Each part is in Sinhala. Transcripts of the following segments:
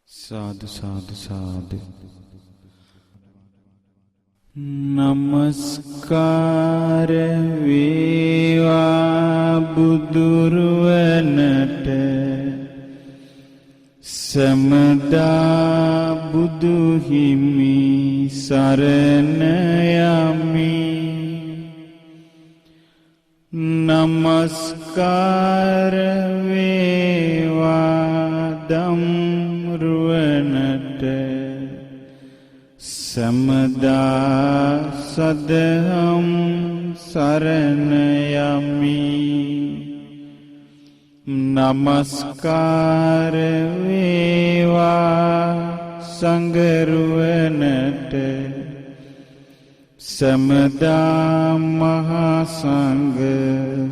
साधु साधु साधु नमस्कार वेवा बुදුරුවනට සමදා බුදු හිමි සරණ යමි නමස්කාර වේවා දම්රුවනට සමදා සදහම් සරණ යමි නමස්කාර වේවා සංඝරුවනට සමදා මහා සංඝ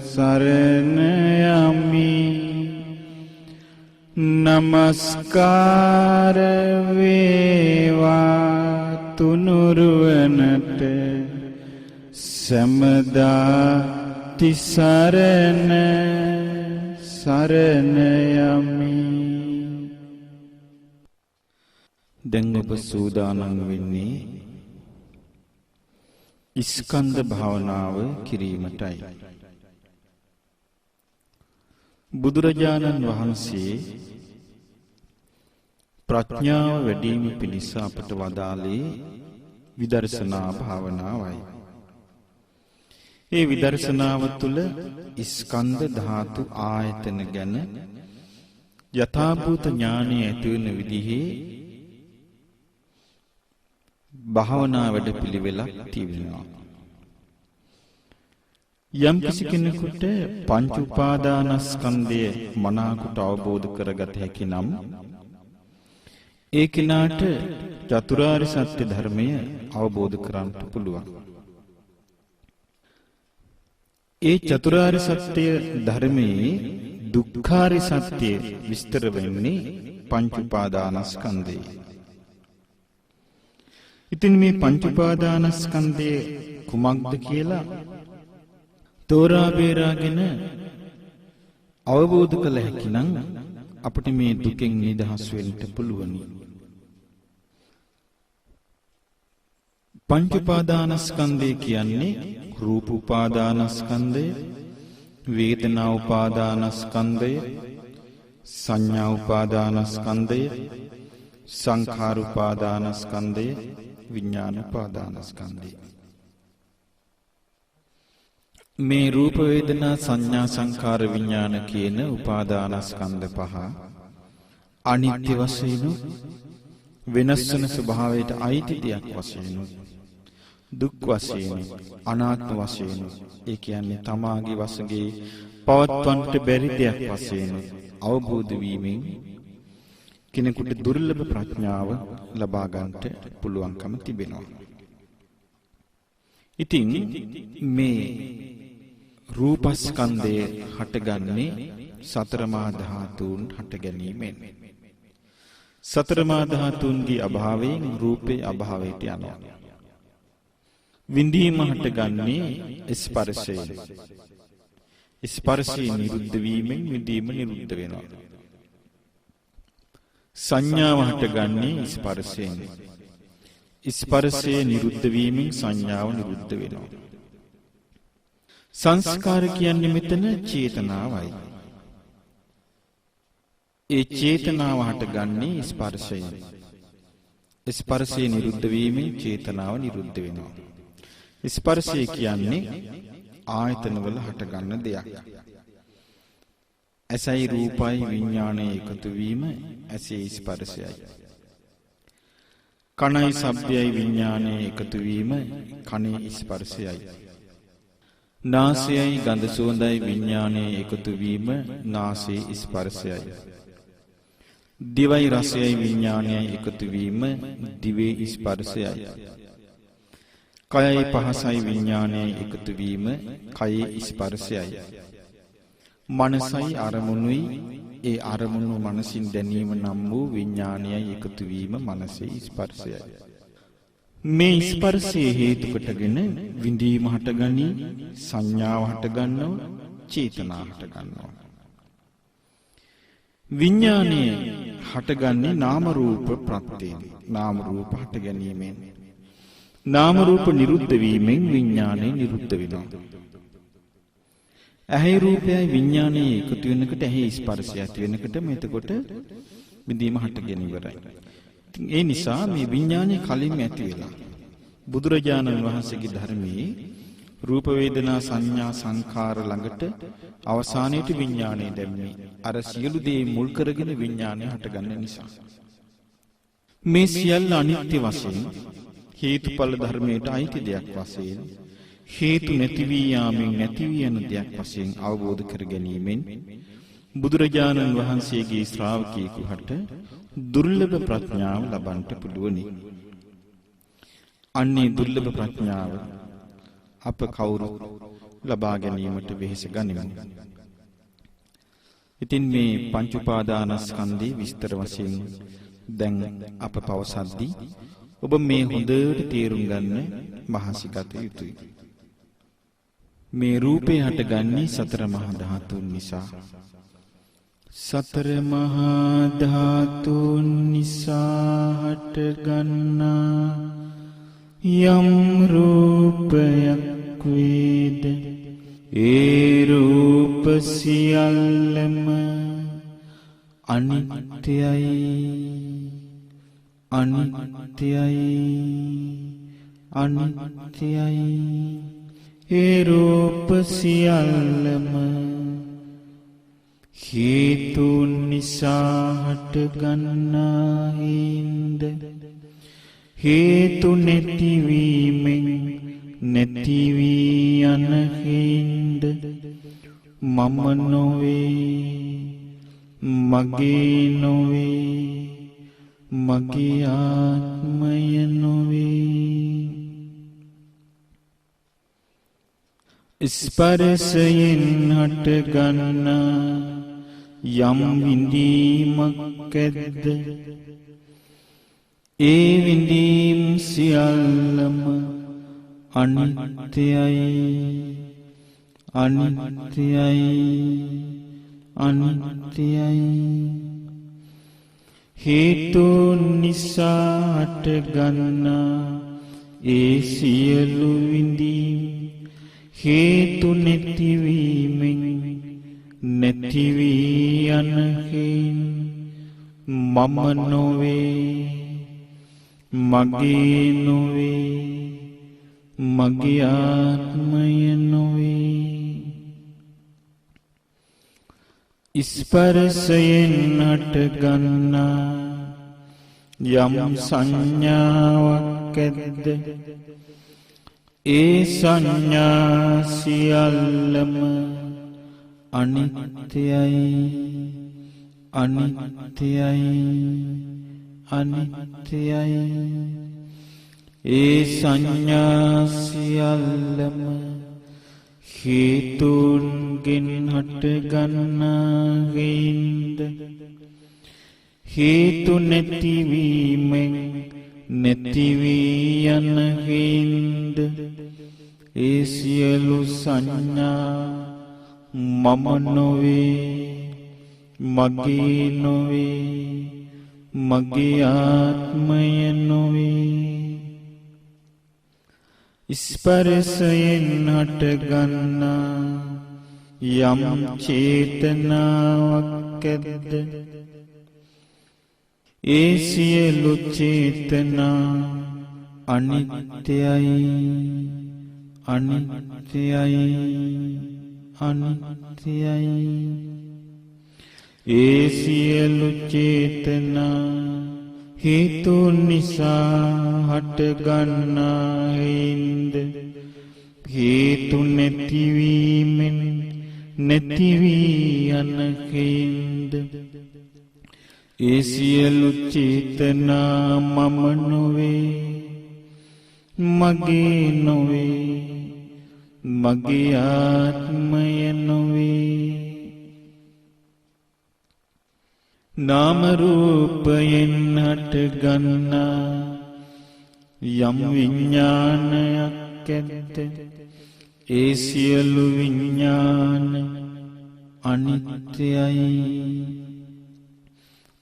සරණ යමි නමස්කාර වේවා තුනුරුවනට සමදා තිසරණ සරණ යමි. දැන් ඔබ සූදානම් වෙන්නේ ස්කන්ධ භාවනාව කිරීමටයි. බුදුරජාණන් වහන්සේ ප්‍රඥාව වැඩිම පිණිස අපට වදාළේ විදර්ශනා භාවනාවයි. ඒ විදර්ශනාව තුළ ස්කන්ධ ධාතු ආයතන ගැන යථාභූත ඥානය ඇති වෙන විදිහේ භාවනා වැඩපිළිවෙලක් තිබෙනවා. යම් කිසි කෙනෙකුට පංච උපාදානස්කන්ධය මනාකොට අවබෝධ කරගත හැකි නම් ඒ කෙනාට චතුරාර්ය සත්‍ය ධර්මය අවබෝධ කරගන්න පුළුවන්. ඒ චතුරාර්ය සත්‍ය ධර්මයේ දුක්ඛාර්ය සත්‍ය විස්තර වෙන්නේ පංච උපාදානස්කන්ධේ. ඉතින් මේ පංච උපාදානස්කන්ධය කුමක්ද කියලා තෝරා බේරාගෙන අවබෝධ කළ හැකි නම් අපිට මේ දුකෙන් නිදහස් වෙන්න පුළුවනි. පංච උපාදානස්කන්ධය කියන්නේ රූප උපාදානස්කන්ධය, වේදනා උපාදානස්කන්ධය, සංඥා උපාදානස්කන්ධය, සංඛාර උපාදානස්කන්ධය, විඥාන උපාදානස්කන්ධය. මේ රූප වේදනා සංඥා සංඛාර විඥාන කියන උපාදානස්කන්ධ පහ අනිත්‍ය වශයෙන් වෙනස් වෙන ස්වභාවයට අයිති දෙයක් වශයෙන් දුක් වශයෙන් අනාත්ම වශයෙන් ඒ කියන්නේ තමාගේ වශයෙන් පවත්වන්නට බැරි දෙයක් වශයෙන් අවබෝධ වීමෙන් කෙනෙකුට දුර්ලභ ප්‍රඥාව ලබා ගන්නට පුළුවන්කම තිබෙනවා. ඉතින් මේ රූපස්කන්ධය හටගන්නේ සතර මහා ධාතුන් හට ගැනීමෙන්. සතර මහා ධාතුන්ගේ අභාවයෙන් රූපේ අභාවයට යනවා. විඳීම හටගන්නේ ස්පර්ශයෙන්. ස්පර්ශය නිරුද්ධ වීමෙන් විඳීම නිරුද්ධ වෙනවා. සංඥාව හටගන්නේ ස්පර්ශයෙන්. ස්පර්ශය නිරුද්ධ වීමෙන් සංඥාව නිරුද්ධ වෙනවා. සංස්කාර කියන්නේ මෙතන චේතනාවයි. ඒ චේතනාව හටගන්නේ ස්පර්ශයෙන්. ස්පර්ශය නිරුද්ධ වීමෙන් චේතනාව නිරුද්ධ වෙනවා. ස්පර්ශය කියන්නේ ආයතනවල හටගන්න දෙයක්. ඇසයි රූපයි විඥානයේ එකතු වීම ඇසේ ස්පර්ශයයි. කනයි ශබ්දයයි විඥානයේ එකතු වීම කනේ ස්පර්ශයයි. නාසයයි ගඳ සුවඳයි විඥානයේ එකතු වීම නාසයේ ස්පර්ශයයි. දිවයි රසයයි විඥානයයි එකතු වීම දිවේ ස්පර්ශයයි. කයයි පහසයි විඥානයයි එකතු වීම කයේ ස්පර්ශයයි. මනසයි අරමුණුයි ඒ අරමුණු මනසින් දැනීම නම් වූ විඥානයයි එකතු වීම මනසේ ස්පර්ශයයි. මේ ස්පර්ශයේ හේතු කොටගෙන විඳීම හටගනී, සංඥාව හටගන්නවා, චේතනා හටගන්නවා. විඥානයේ හටගන්නේ නාම රූප ප්‍රත්‍යයෙන්. නාම රූප හට ගැනීමෙන්. නාම රූප නිරුද්ධ වීමෙන් විඥානය නිරුද්ධ වෙනවා. ඇහි රූපයයි විඥානයේ එකතු වෙනකොට ඇහි ස්පර්ශය ඇති වෙනකොට මෙතකොට විදීම හටගෙන ඉවරයි. ඉතින් ඒ නිසා මේ විඥානය කලින් ඇති වෙලා බුදුරජාණන් වහන්සේගේ ධර්මයේ රූප වේදනා සංඥා සංඛාර ළඟට අවසානයේදී විඥානය දැම්මේ අර සියලු දේ මුල් කරගෙන විඥානය හටගන්න නිසා. මේ සියල්ල අනිත්‍ය වශයෙන් හේතුඵල ධර්මයට අයිති දෙයක් වශයෙන් හේතු නැති වී යාමෙන් නැති වී යන දෙයක් වශයෙන් අවබෝධ කර ගැනීමෙන් බුදුරජාණන් වහන්සේගේ ශ්‍රාවකයෙකුට දුර්ලභ ප්‍රඥාව ලබන්නට පුළුවනි. අන්නේ දුර්ලභ ප්‍රඥාව අප කවුරු ලබා ගැනීමට වෙහෙස ගනිමු. ඉතින් මේ පංච උපාදානස්කන්ධේ විස්තර වශයෙන් දැන් අප පවසද්දී ඔබ මේ හොඳට තේරුම් ගන්න මහසිගත යුතුයි. මේ රූපේ හටගන්නේ සතර මහා ධාතුන් නිසා. සතර මහා ධාතුන් නිසා හටගන්නා යම් රූපයක් වේද ඒ රූප සියල්ලම අනිත්‍යයි අනිත්‍යයි අනිත්‍යයි. ඒ රූප සියල්ලම හේතුන් නිසා හටගන්නා හින්ද හේතු නැතිවීමෙන් නැති වී යන හින්ද මම නොවේ මගේ නොවේ මගේ ආත්මය නොවේ. ස්පර්ශයෙන් හටගන්නා යම් විඳීමක් ඇද්ද ඒ විඳීම් සියල්ලම අනිත්‍යයි අනිත්‍යයි අනිත්‍යයි. හේතුන් නිසා හටගන්නා ඒ සියලු විඳීම් හේතු නැතිවීමෙන් නැති වී යන මම නොවේ මගේ නොවේ මගේ ආත්මය නොවේ. ස්පර්ශයෙන් හටගන්නා යම් සංඥාවක් ඇද්ද ඒ සංඥා සියල්ලම අනිත්‍යයි අනිත්‍යයි අනිත්‍යයි. ඒ සංඥා සියල්ලම හේතුන්ගෙන් හටගන්නා හින්ද හේතු නැතිවීමෙන් නැති වී යන හින්ද ඒ සියලු සංඥා මම නොවේ මගේ නොවේ මගේ ආත්මය නොවේ. ස්පර්ශයෙන් හටගන්නා යම් චේතනාවක් ඇද්ද ඒ සියලු චේතනා අනිත්‍යයි අනිත්‍යයි අනිත්‍යයි. ඒ සියලු චේතනා හේතු නිසා හටගන්නා හින්ද හේතු නැතිවීමෙන් නැති වී යන හින්ද ඒ සියලු චේතනා මම නොවේ මගේ නොවේ මගේ ආත්මය නොවේ. නාම රූපයෙන් හටගන්නා යම් විඥානයක් ඇද්ද ඒ සියලු විඥාන අනිත්‍යයි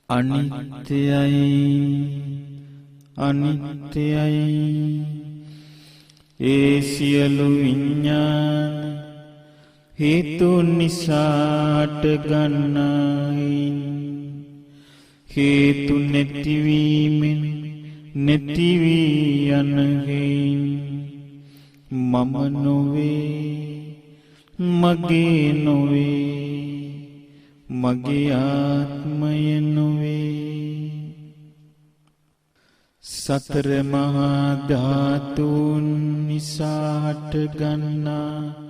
අනිත්‍යයි අනිත්‍යයි ඒ සියලු විඤ්ඤාණ හේතු නිසාට ගන්නයි හේතු නැතිවීමෙන් නැති වී යන්නේ මම නොවේ මගේ නොවේ මගේ ආත්මය නොවේ සතර මහා ධාතුන් නිසාට ගන්නා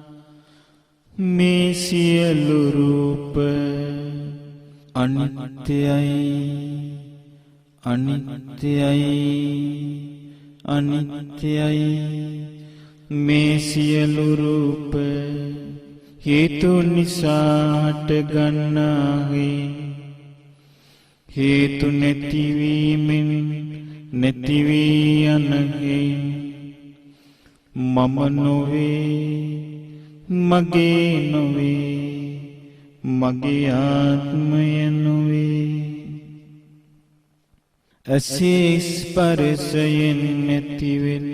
මේ සියලු රූප අනිත්‍යයි අනිත්‍යයි අනිත්‍යයි මේ සියලු රූප හේතු නිසාට ගන්නාගේ හේතු නැතිවීමෙන් නැති වී යන්නේ මම නොවේ මගේ නොවේ මගේ ආත්මය නොවේ ඇසේ ස්පර්ශයෙන් නැතිවෙන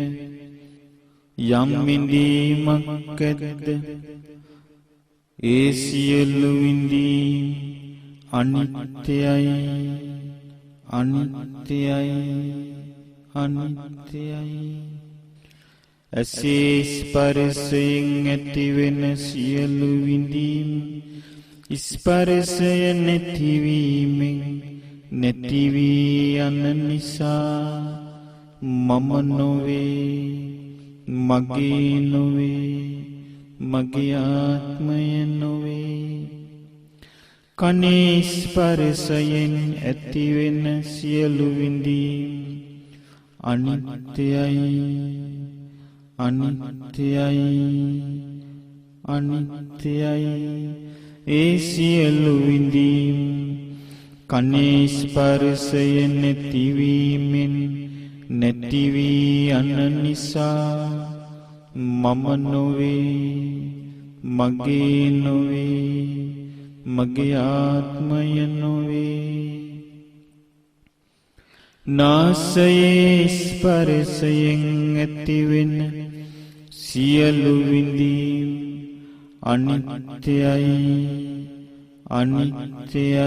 යම් විඳීමක් ඇද්ද ඒ සියලු විඳීම් අනිත්‍යයි අනිත්‍යයි අනිත්‍යයි ඇසේ ස්පර්ශයෙන් ඇතිවෙන සියලු විඳීම් ස්පර්ශය නැතිවීමෙන් නැති වී යන නිසා මම නොවේ මගේ නොවේ මගේ ආත්මය නොවේ කනේ ස්පර්ශයෙන් ඇතිවෙන සියලු විඳීම් අනිත්‍යයි අනිත්‍යයි අනිත්‍යයි ඒ සියලු විඳීම් කනේ ස්පර්ශයෙන් නැතිවීමෙන් නැති වී යන නිසා මම නොවේ මගේ නොවේ මගේ ආත්මය නොවේ නාසයේ ස්පර්ශයෙන් ඇතිවෙන සියලු විඳීම් අනිත්‍යයි අනිත්‍යයි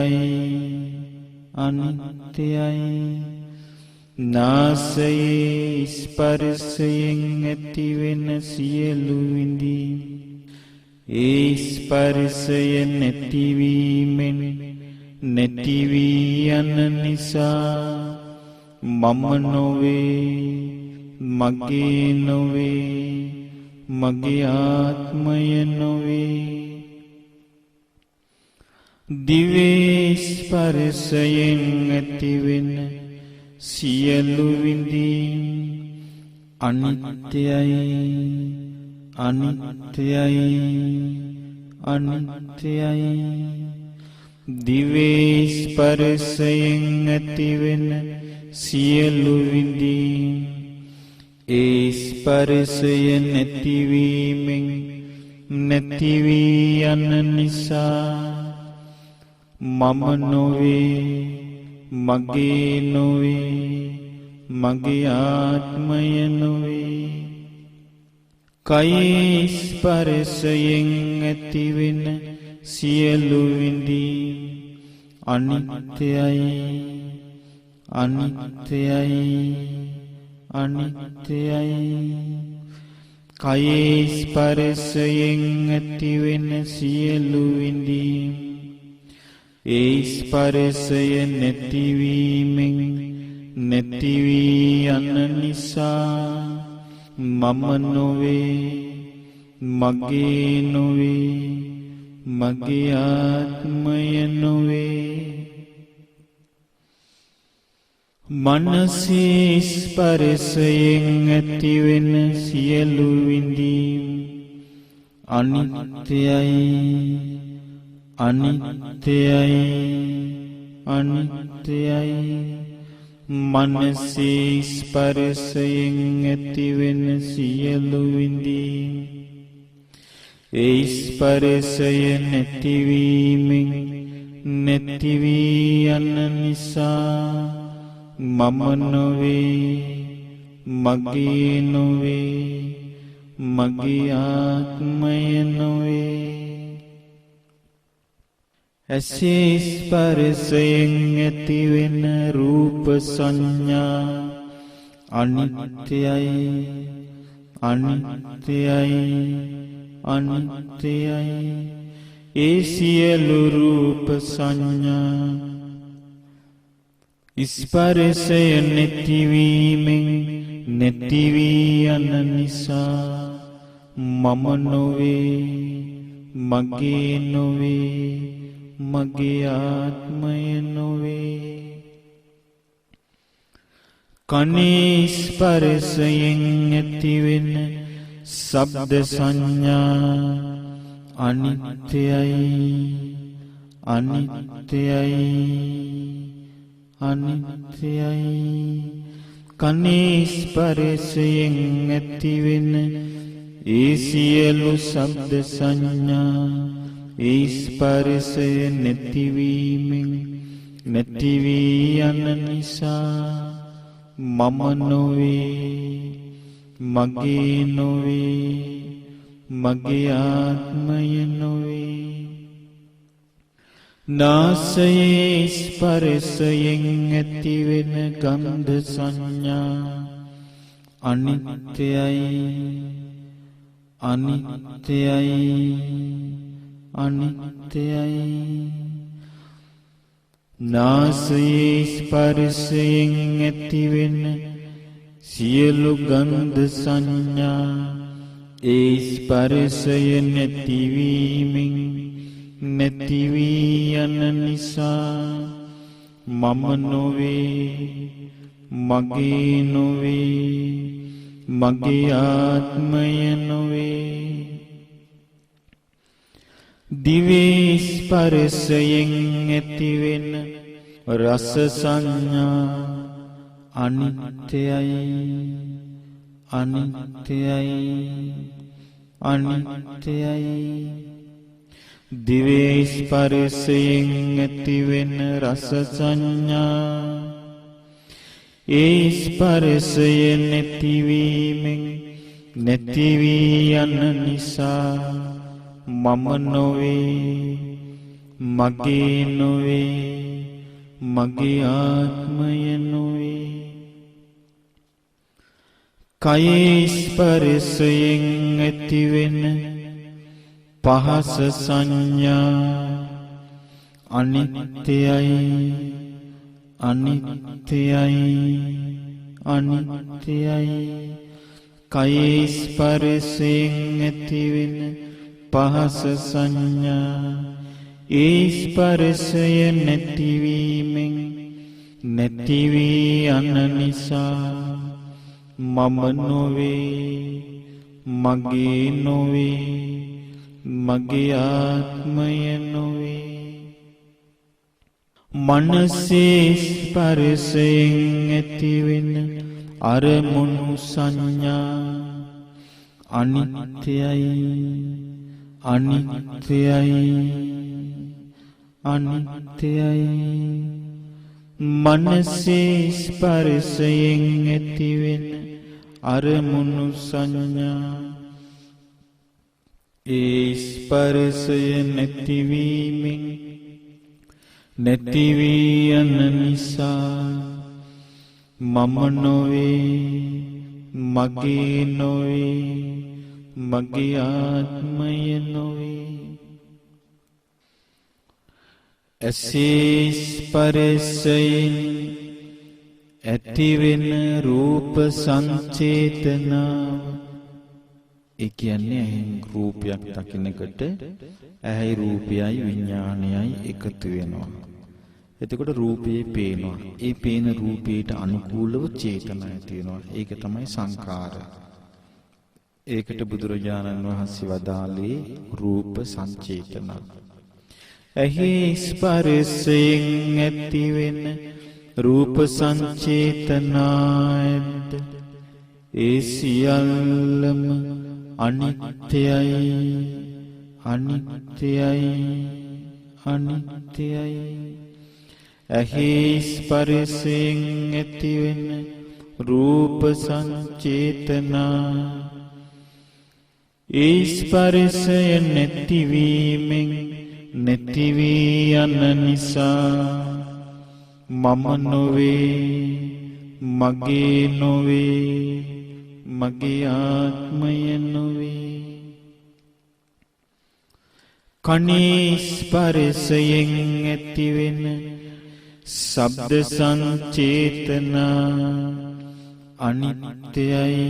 අනිත්‍යයි නාසයේ ස්පර්ශයෙන් ඇතිවෙන සියලු විඳීම් ඒ ස්පර්ශය නැතිවීමෙන් නැති වී යන නිසා මම නොවේ මගේ නොවේ මගේ ආත්මය නොවේ දිවේ ස්පර්ශයෙන් ඇතිවෙන සියලු විඳීම් අනිත්‍යයි අනිත්‍යයි අනිත්‍යයි දිවේ ස්පර්ශයෙන් ඇතිවෙන සියලු විඳීම් ඒ ස්පර්ශය නැතිවීමෙන් නැති වී යන නිසා මම නොවේ මගේ නොවේ මගේ ආත්මය නොවේ කයේ ස්පර්ශයෙන් ඇතිවෙන සියලු විඳීම් අනිත්‍යයි අනිත්‍යයි අනිත්‍යයි කයේ ස්පර්ශයෙන් ඇතිවෙන සියලු විඳීම් ඒ ස්පර්ශය නැතිවීමෙන් නැති වී යන නිසා මම නොවේ මගේ නොවේ මගේ ආත්මය නොවේ මනසේ ස්පර්ශයෙන් ඇතිවෙන සියලු විඳීම් අනිත්‍යයි අනිත්‍යයි අනිත්‍යයි මනසේ ස්පර්ශයෙන් ඇතිවෙන සියලු විඳීම් ඒ ස්පර්ශය නැතිවීමෙන් නැති වී යන නිසා මම නොවේ, මගේ නොවේ, මගේ ආත්මය නොවේ. ඇසේ ස්පර්ශයෙන් ඇතිවෙන රූප සංඥා අනිත්‍යයි, අනිත්‍යයි, අනිත්‍යයි. ඒ සියලු රූප සංඥා ස්පර්ශය නැතිවීමෙන් නැති වී යන නිසා මම නොවේ, මගේ නොවේ, මගේ ආත්මය නොවේ. කනේ ස්පර්ශයෙන් ඇතිවෙන ශබ්ද සංඥා අනිත්‍යයි, අනිත්‍යයි, අනිත්‍යයි. කනේ ස්පර්ශයෙන් ඇතිවෙන ඒ සියලු ශබ්ද සංඥා ඒ ස්පර්ශය නැතිවීමෙන් නැති වී යන නිසා මම නොවේ, මගේ නොවේ, මගේ ආත්මය නොවේ. නාසයේ ස්පර්ශයෙන් ඇතිවෙන ගන්ධ සංඥා අනිත්‍යයි, අනිත්‍යයි, අනිත්‍යයි. නාසයේ ස්පර්ශයෙන් ඇතිවෙන සියලු ගන්ධ සංඥා ඒ ස්පර්ශය නැතිවීමෙන් නැති වී යන නිසා මම නොවේ, මගේ නොවේ, මගේ ආත්මය නොවේ. දිවේ ස්පර්ශයෙන් ඇතිවෙන රස සංඥා අනිත්‍යයි, අනිත්‍යයි, අනිත්‍යයි. දිවේ ස්පර්ශයෙන් ඇතිවෙන රස සංඥා ඒ ස්පර්ශය නැතිවීමෙන් නැති වී යන නිසා මම නොවේ, මගේ නොවේ, මගේ ආත්මය නොවේ. කයේ ස්පර්ශයෙන් ඇතිවෙන පහස සංඥා අනිත්‍යයි, අනිත්‍යයි, අනිත්‍යයි. කයේ ස්පර්ශයෙන් ඇතිවෙන පහස සංඥා ඒ ස්පර්ශය නැතිවීමෙන් නැති වී යන නිසා මම නොවේ, මගේ නොවේ, මගේ ආත්මය නොවේ. මනසේ ස්පර්ශයෙන් ඇතිවෙන අරමුණු සංඥා අනිත්‍යයි, අනිත්‍යයි, අනිත්‍යයි. මනසේ ස්පර්ශයෙන් ඇතිවෙන අරමුණු සංඥා ඒ ස්පර්ශය නැතිවීමෙන් නැති වී යන නිසා මම නොවේ, මගේ නොවේ, මගේ ආත්මය නොවේ. ඇසේ ස්පර්ශයෙන් ඇතිවෙන රූප සංචේතනාව, ඒ කියන්නේ ඇහෙන් රූපයක් දකිනකොට ඇහි රූපයයි විඥානයයි එකතු වෙනවා. එතකොට රූපේ පේනවා. ඒ පේන රූපයට අනුකූලව චේතන ඇති වෙනවා. ඒක තමයි සංඛාර. ඒකට බුදුරජාණන් වහන්සේ වදාළේ රූප සංචේතන. ඇහි ස්පර්ශයෙන් ඇතිවෙන රූප සංචේතනායත් ඒ සියල්ලම අනිත්‍යයි, අනිත්‍යයි, අනිත්‍යයි. ඇහි ස්පර්ශයෙන් ඇතිවෙන රූප සංචේතනා ඒ ස්පර්ශය නැතිවීමෙන් නැති වී යන නිසා මම නොවේ, මගේ නොවේ, මගේ ආත්මය නොවේ. කනේ ස්පර්ශයෙන් ඇතිවෙන ශබ්ද සංචේතනා අනිත්‍යයි,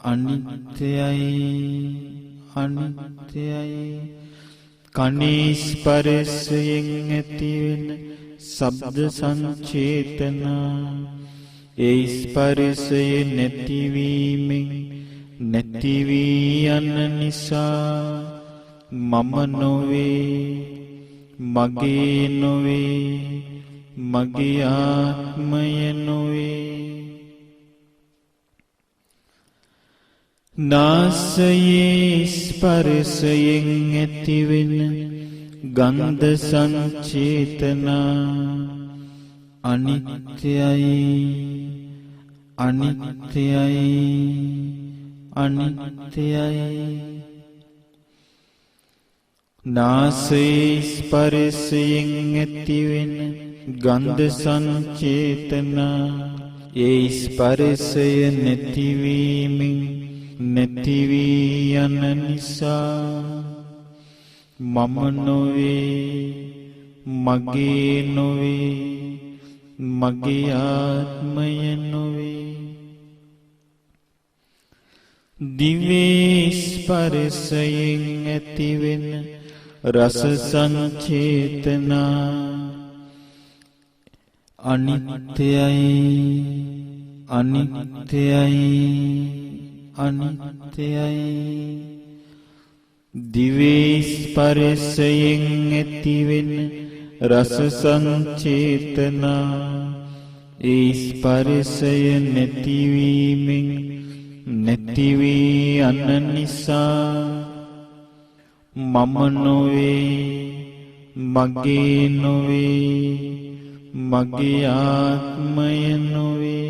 අනිත්‍යයි, අනිත්‍යයි. කනේ ස්පර්ශයෙන් ඇතිවෙන ශබ්ද සංචේතනා ඒ ස්පර්ශය නැතිවීමෙන් නැති වී යන නිසා මම නොවේ, මගේ නොවේ, මගේ ආත්මය නොවේ. නාසයේ ස්පර්ශයෙන් ඇතිවෙන ගන්ධ සංචේතනා අනිත්‍යයි, අනිත්‍යයි, අනිත්‍යයි. නාසයේ ස්පර්ශයෙන් ඇතිවෙන ගන්ධ සංචේතනා ඒ ස්පර්ශය නැතිවීමෙන් නැති වී යන නිසා මම නොවේ, මගේ නොවේ, මගේ ආත්මය නොවේ. දිවේ ස්පර්ශයෙන් ඇතිවෙන රස සංචේතනා අනිත්‍යයි, අනිත්‍යයි, අනිත්‍යයි. දිවේ ස්පර්ශයෙන් ඇතිවෙන රස සංචේතනා ඒ ස්පර්ශය නැතිවීමෙන් නැති වී යන නිසා මම නොවේ, මගේ නොවේ, මගේ ආත්මය නොවේ.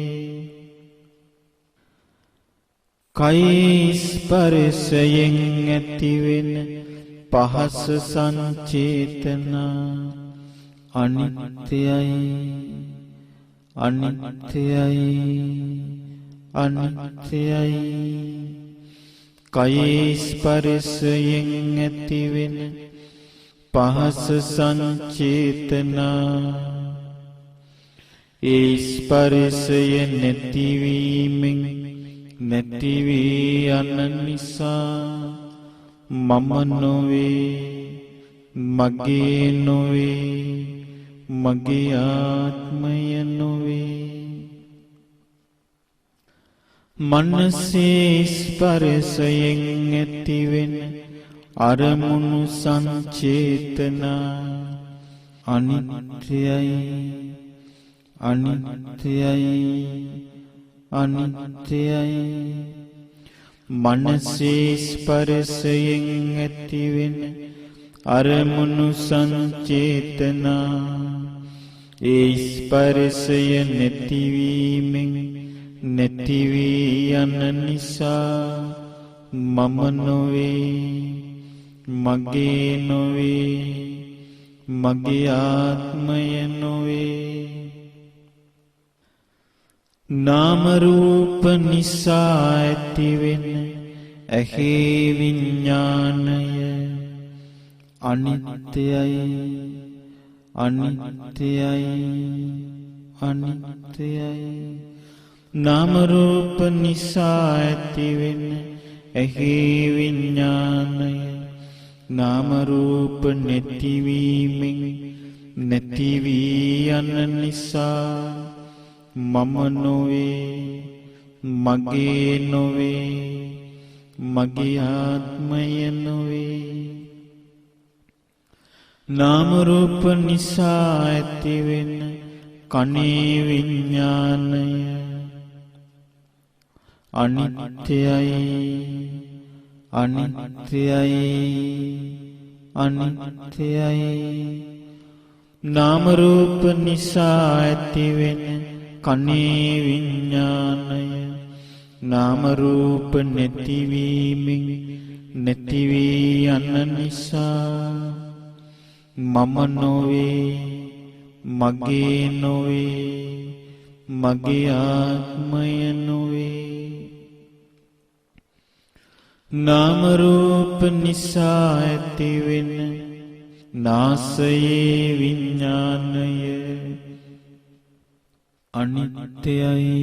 කයි ස්පර්ශයෙන් ඇතිවෙන පහස සංචේතනා අනිත්‍යයි, අනිත්‍යයි, අනිත්‍යයි. කයි ස්පර්ශයෙන් ඇතිවෙන පහස සංචේතනා ඒ ස්පර්ශය නැතිවීමෙන් නැති වී යන නිසා මම නොවේ, මගේ නොවේ, මගේ ආත්මය නොවේ. මනසේ ස්පර්ශයෙන් ඇතිවෙන අරමුණු සංචේතනා අනිත්‍යයි, අනිත්‍යයි, අනිත්‍යයි. මනසේ ස්පර්ශයෙන් ඇතිවෙන අරමුණු සංචේතනා ඒ ස්පර්ශය නැතිවීමෙන් නැති වී යන නිසා මම නොවේ, මගේ නොවේ, මගේ ආත්මය නොවේ. නාම රූප නිසා ඇතිවෙන ඇහි විඥානය අනිත්‍යයි, අනිත්‍යයි, අනිත්‍යයි. නාම රූප නිසා ඇතිවෙන ඇහි විඥානය නාම රූප නැතිවීමෙන් නැති වී යන නිසා මම නොවේ, මගේ නොවේ, මගේ ආත්මය නොවේ. නාම රූප නිසා ඇතිවෙන කනේ විඥානය අනිත්‍යයි, අනිත්‍යයි, අනිත්‍යයි. නාම රූප නිසා ඇතිවෙන කනේ විඥානය නාම රූප නැතිවීමෙන් නැති වී යන නිසා මම නොවේ, මගේ නොවේ, මගේ ආත්මය නොවේ. නාම රූප නිසා ඇතිවෙන නාසයේ විඥානය අනිත්‍යයි,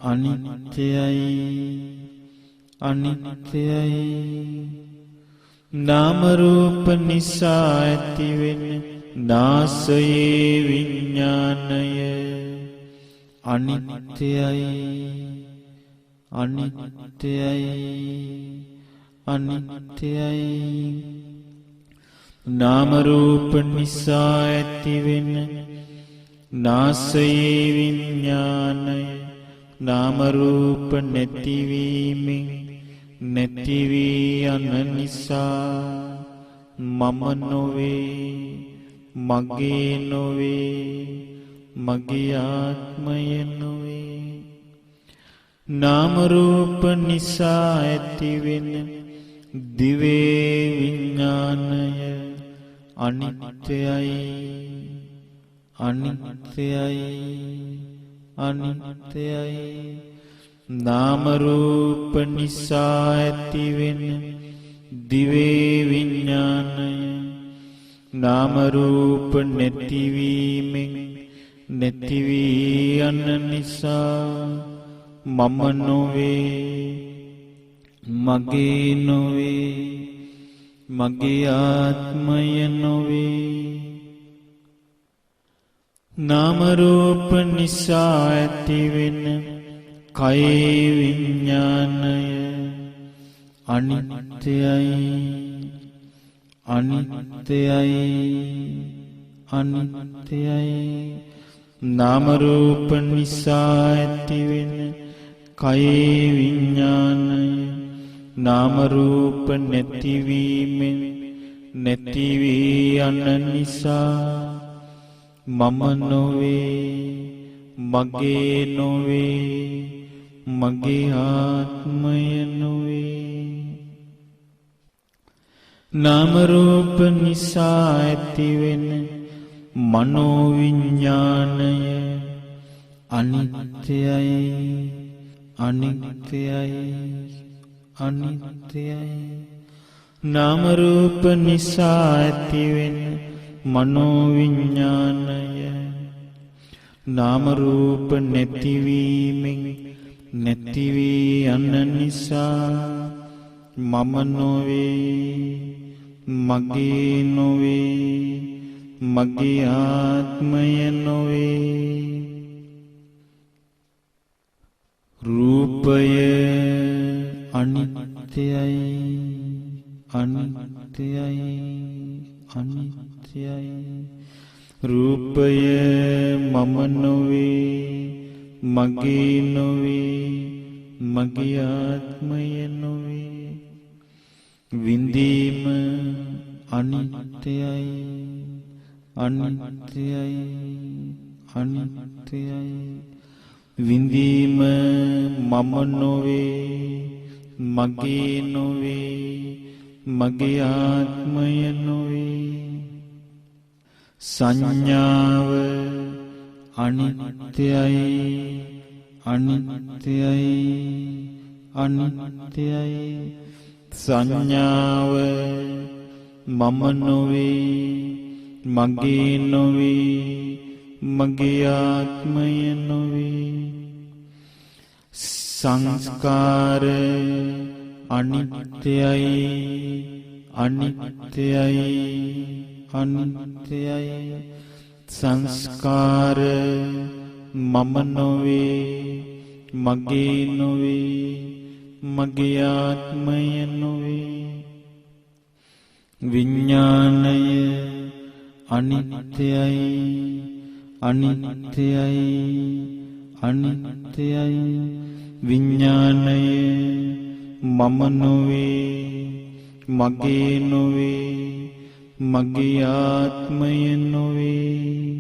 අනිත්‍යයි, අනිත්‍යයි. නාම රූප නිසා ඇතිවෙන නාසයේ විඥානය අනිත්‍යයි, අනිත්‍යයි, අනිත්‍යයි. නාම රූප නිසා ඇතිවෙන නාසයේ විඥානය නාම රූප නැතිවීමෙන් නැති වී යන නිසා මම නොවේ, මගේ නොවේ, මගේ ආත්මය නොවේ. නාම රූප නිසා ඇතිවෙන දිවේ විඥානය අනිත්‍යයි, අනිත්‍යයි, අනිත්‍යයි. නාම රූප නිසා ඇතිවෙන දිවේ විඥානය නාම රූප නැතිවීමෙන් නැති වී යන නිසා මම නොවේ, මගේ නොවේ, මගේ ආත්මය නොවේ. නාම රූප නිසා ඇතිවෙන කයේ විඥානය අනිත්‍යයි, අනිත්‍යයි, අනිත්‍යයි. නාම රූප නිසා ඇතිවෙන කයේ විඥානය නාම රූප නැතිවීමෙන් නැති වී යන නිසා මම නොවේ, මගේ නොවේ, මගේ ආත්මය නොවේ. නාම රූප නිසා ඇතිවෙන මනෝ විඥානය අනිත්‍යයි, අනිත්‍යයි, අනිත්‍යයි. නාම රූප නිසා ඇතිවෙන මනෝ විඥානය නාම රූප නැතිවීමෙන් නැති වී යන නිසා මම නොවේ, මගේ නොවේ, මගේ ආත්මය නොවේ. රූපය අනිත්‍යයි, අනිත්‍යයි, අනිත්‍යයි. රූපය මම නොවේ, මගේ නොවේ, මගේ ආත්මය නොවේ. විඳීම අනිත්‍යයි, අනිත්‍යයි, අනිත්‍යයි. විඳීම මම නොවේ, මගේ නොවේ, මගේ ආත්මය නොවේ. සංඥාව අනිත්‍යයි, අනිත්‍යයි, අනිත්‍යයි. සංඥාව මම නොවේ, මගේ නොවේ, මගේ ආත්මය නොවේ. සංස්කාර අනිත්‍යයි, අනිත්‍යයි, අනිත්‍යයි. සංස්කාර මම නොවේ, මගේ නොවේ, මගේ ආත්මය නොවේ. විඥානය අනිත්‍යයි, අනිත්‍යයි, අනිත්‍යයි. විඥානය මම නොවේ, මගේ නොවේ මගේ ආත්මය නොවේ.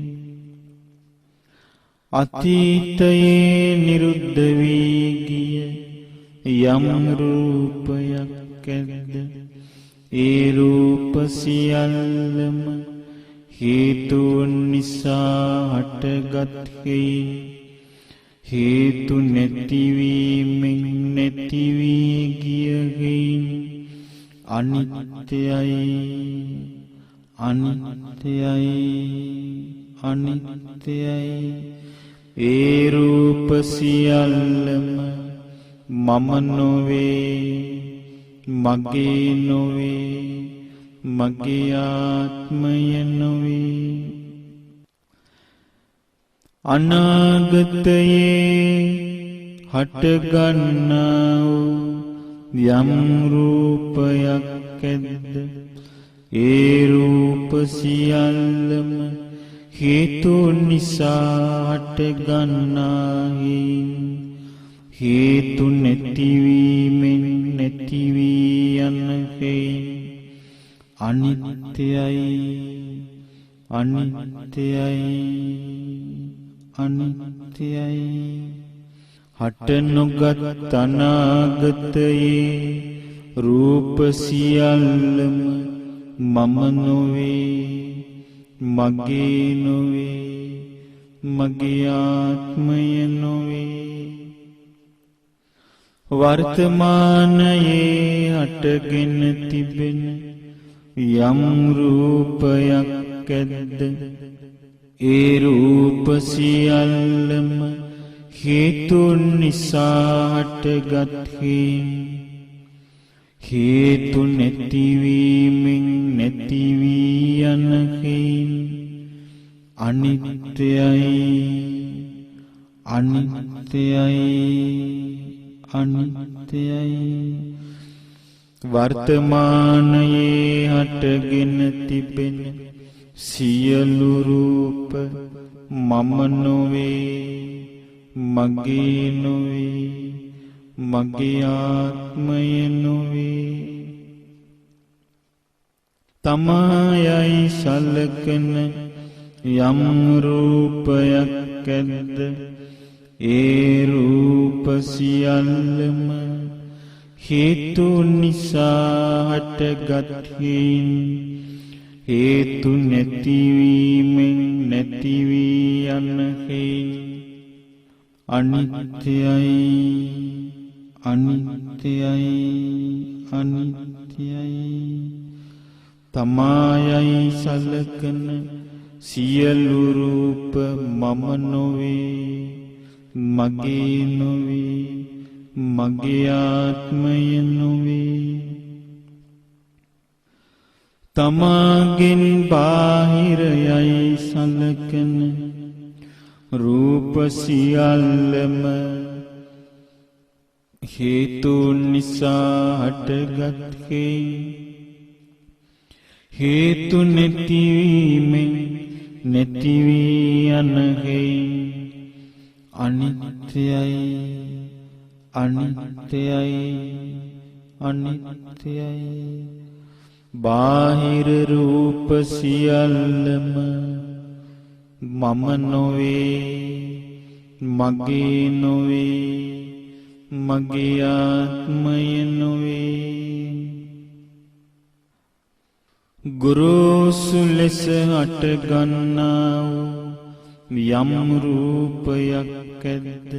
අතීතයේ නිරුද්ධ වී ගිය යම් රූපයක් ඇද්ද ඒ රූප සියල්ලම හේතුන් නිසා හටගත් හේයින් හේතු නැතිවීමෙන් නැති වී ගිය හේයින් අනිත්‍යයි අනිත්‍යයි අනිත්‍යයි. ඒ රූප සියල්ලම මම නොවේ මගේ නොවේ මගේ ආත්මය නොවේ. අනාගතයේ හටගන්නා වූ යම් රූපයක් ඇද්ද ඒ රූප සියල්ලම හේතු නිසා හටගන්නාහි හේතු නැතිවීමෙන් නැති වී යන්නහි අනිත්‍යයි අනිත්‍යයි අනිත්‍යයි. හට නොගත් අනාගතයේ රූප සියල්ලම මම නොවේ මගේ නොවේ මගේ ආත්මය නොවේ. වර්තමානයේ හටගෙන තිබෙන යම් රූපයක් ඇද්ද ඒ රූප සියල්ලම හේතුන් නිසා හටගත් හේතු නැතිවීමෙන් නැති වී යන අනිත්‍යයි අනිත්‍යයි අනිත්‍යයි. වර්තමානයේ හටගෙන තිබෙන සියලු රූප මම නොවේ මගේ නොවේ මගේ ආත්මය නොවේ. තමායයි සලකන යම් රූපයක් ඇද්ද ඒ රූප සියල්ලම හේතු නිසා හටගත් හේතු නැතිවීමෙන් නැති වී යන අනිත්‍යයි අනිත්‍යයි අනිත්‍යයි. තමායයි සලකන සියලු රූප මම නොවේ මගේ නොවේ මගේ ආත්මය නොවේ. තමාගෙන් බාහිරයයි සලකන රූප සියල්ලම හේතුන් නිසා හටගත් හේතු නැතිවීමෙන් නැති වී යන අනිත්‍යයි අනිත්‍යයි අනිත්‍යයි. බාහිර රූප සියල්ලම මම නොවේ මගේ නොවේ මගේ ආත්මය නොවේ. ගුරුසු ලෙස හටගන්නා යම් රූපයක් ඇද්ද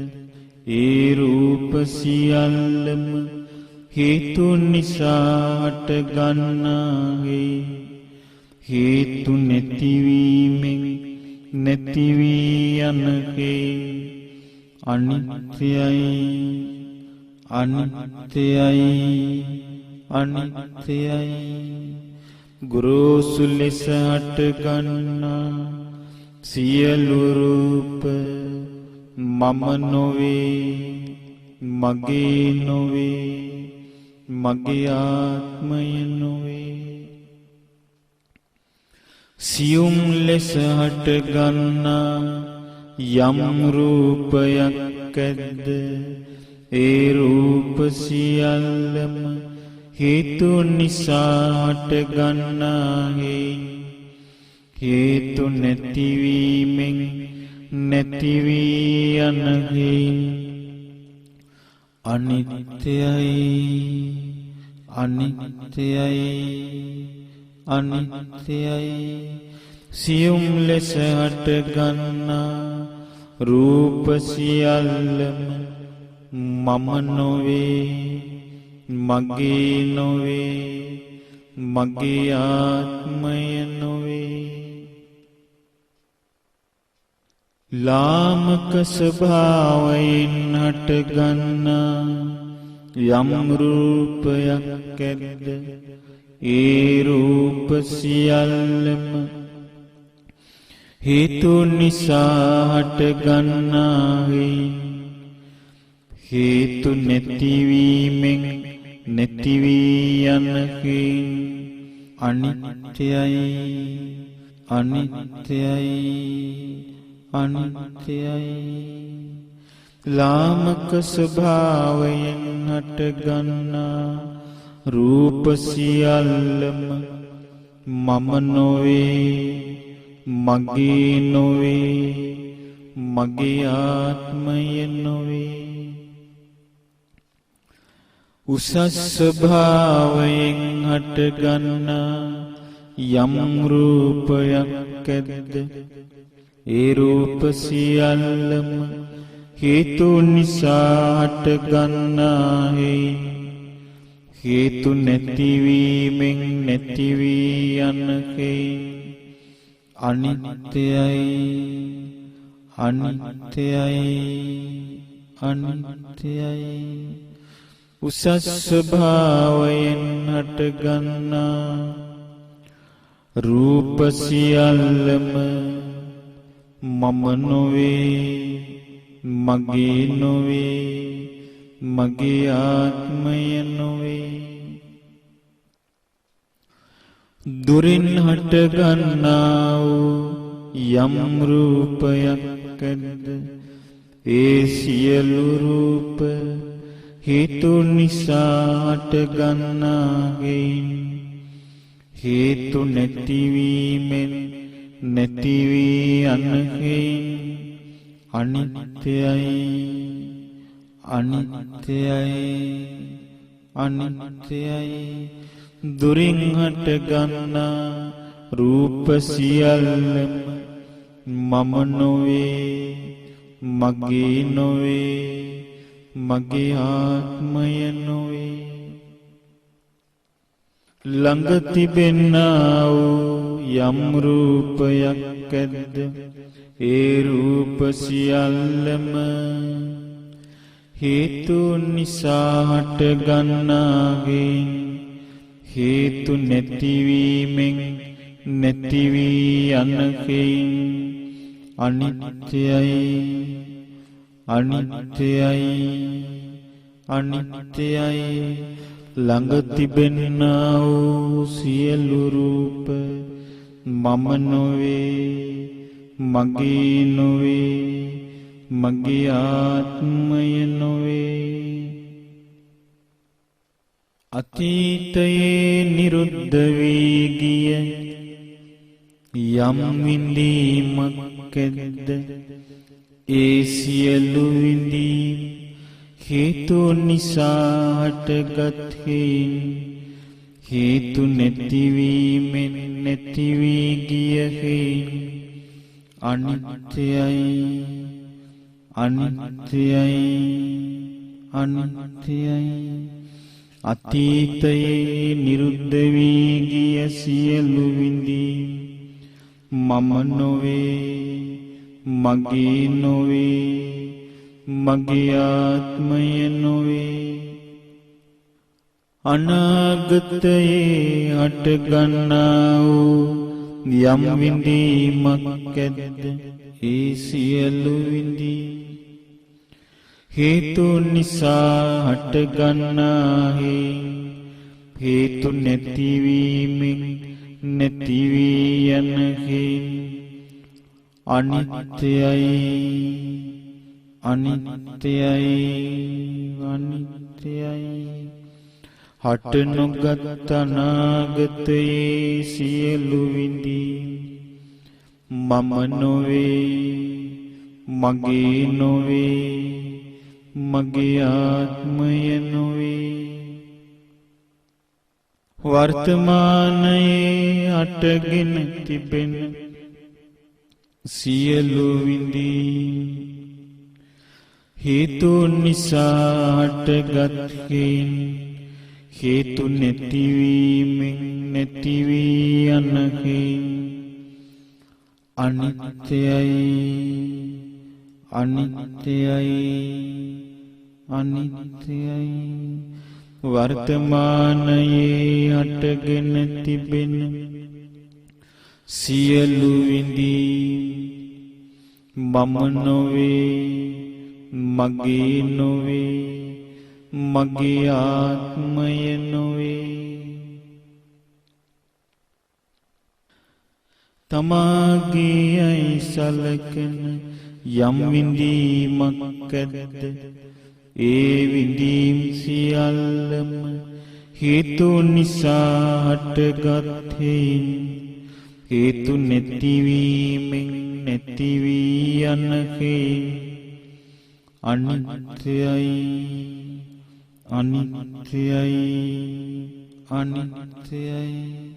ඒ රූප සියල්ලම හේතු නිසා හටගන්නා හේතු නැතිවීමෙන් නැති වී යන අනිත්‍යයි අනිත්‍යයි අනිත්‍යයි. ගුරුසු ලෙස හටගන්නා සියලු රූප මම නොවේ මගේ නොවේ මගේ ආත්මය නොවේ. සියුම් ලෙස හටගන්නා යම් රූපයක් ඇද්ද ඒ රූප සියල්ලම හේතු නිසා හටගන්නා හේතු නැතිවීමෙන් නැති වී යන අනිත්‍යයි අනිත්‍යයි අනිත්‍යයි සියුම් ලෙස හටගන්නා රූප සියල්ලම මම නොවේ මගේ නොවේ මගේ ආත්මය නොවේ ලාමක ස්වභාවයෙන් හටගන්නා යම් රූපයක් ඇද්ද ඒ රූප සියල්ලම හේතු නිසා හටගන්නා හේතු නැතිවීමෙන් නැති වී යන අනිත්‍යයි අනිත්‍යයි අනිත්‍යයි ලාමක ස්වභාවයෙන් හටගන්නා රූප සියල්ලම මම නොවේ මගේ නොවේ මගේ ආත්මය නොවේ උසස් ස්වභාවයෙන් හටගන්නා යම් රූපයක් ඇද්ද ඒ රූප සියල්ලම හේතු නිසා හටගන්නා හේතු නැතිවීමෙන් නැති වී යන අනිත්‍යයි අනිත්‍යයි අනිත්‍යයි උසස් ස්වභාවයෙන් හටගන්නා රූප සියල්ලම මම නොවේ මගේ නොවේ මගේ ආත්මය නොවේ දුරින් හටගන්නා වූ යම් රූපයක් ඇද්ද ඒ සියලු රූප හේතු නිසා හටගන්නා හේතු නැතිවීමෙන් නැති වී යන අනිත්‍යයි අනිත්‍යයි අනිත්‍යයි දුරින් හටගන්නා රූප සියල්ලම මම නොවේ මගේ නොවේ මගේ ආත්මය නොවේ ළඟ තිබෙන්නා වූ යම් රූපයක් ඇද්ද ඒ රූප සියල්ලම හේතු නිසා හටගන්නා හේතු නැතිවීමෙන් නැති වී යන අනිත්‍යයි අනිත්‍යයි අනිත්‍යයි ළඟ තිබෙන්නා වූ සියලු රූප මම නොවේ මගේ නොවේ මගේ ආත්මය නොවේ අතීතයේ නිරුද්ධ වී ගිය යම් විඳීමක් ඇද්ද ඒ සියලු විඳීම් හේතු නිසා හටගත් හේතු නැතිවීමෙන් නැති වී ගිය අනිත්‍යයි අනිත්‍යයි අනිත්‍යයි අතීතයේ නිරුද්ධ වී ගිය සියලු විඳීම් මම නොවේ මගේ නොවේ මගේ ආත්මය නොවේ අනාගතයේ හටගන්නා වූ යම් විඳීමක් ඇද්ද ඒ සියලු විඳීම් හේතු නිසා හටගන්නා හේතු නැතිවීමෙන් නැති වී යන අනිත්‍යයි අනිත්‍යයි අනිත්‍යයි හට නොගත් අනාගතයේ සියලු විඳීම් මම නොවේ, මගේ නොවේ, මගේ ආත්මය නොවේ. වර්තමානයේ අටගෙන තිබෙන සියලු විඳීම් හේතු නිසා හටගත්කෙන් හේතු නැතිවීමෙන් නැති වී යනකෙන් අනිත්‍යයි, අනිත්‍යයි, අනිත්‍යයි. වර්තමානයේ හටගෙන තිබෙන සියලු විඳීම් මම නොවේ, මගේ නොවේ, මගේ ආත්මය නොවේ. තමාගේ අයි සලකන යම් විඳීමක් ඇද්ද ඒ විඳීම් සියල්ලම හේතු නිසා හටගත් හේයින් හේතු නැතිවීමෙන් නැති වී යන හේයින් අනිත්‍යයි, අනිත්‍යයි, අනිත්‍යයි.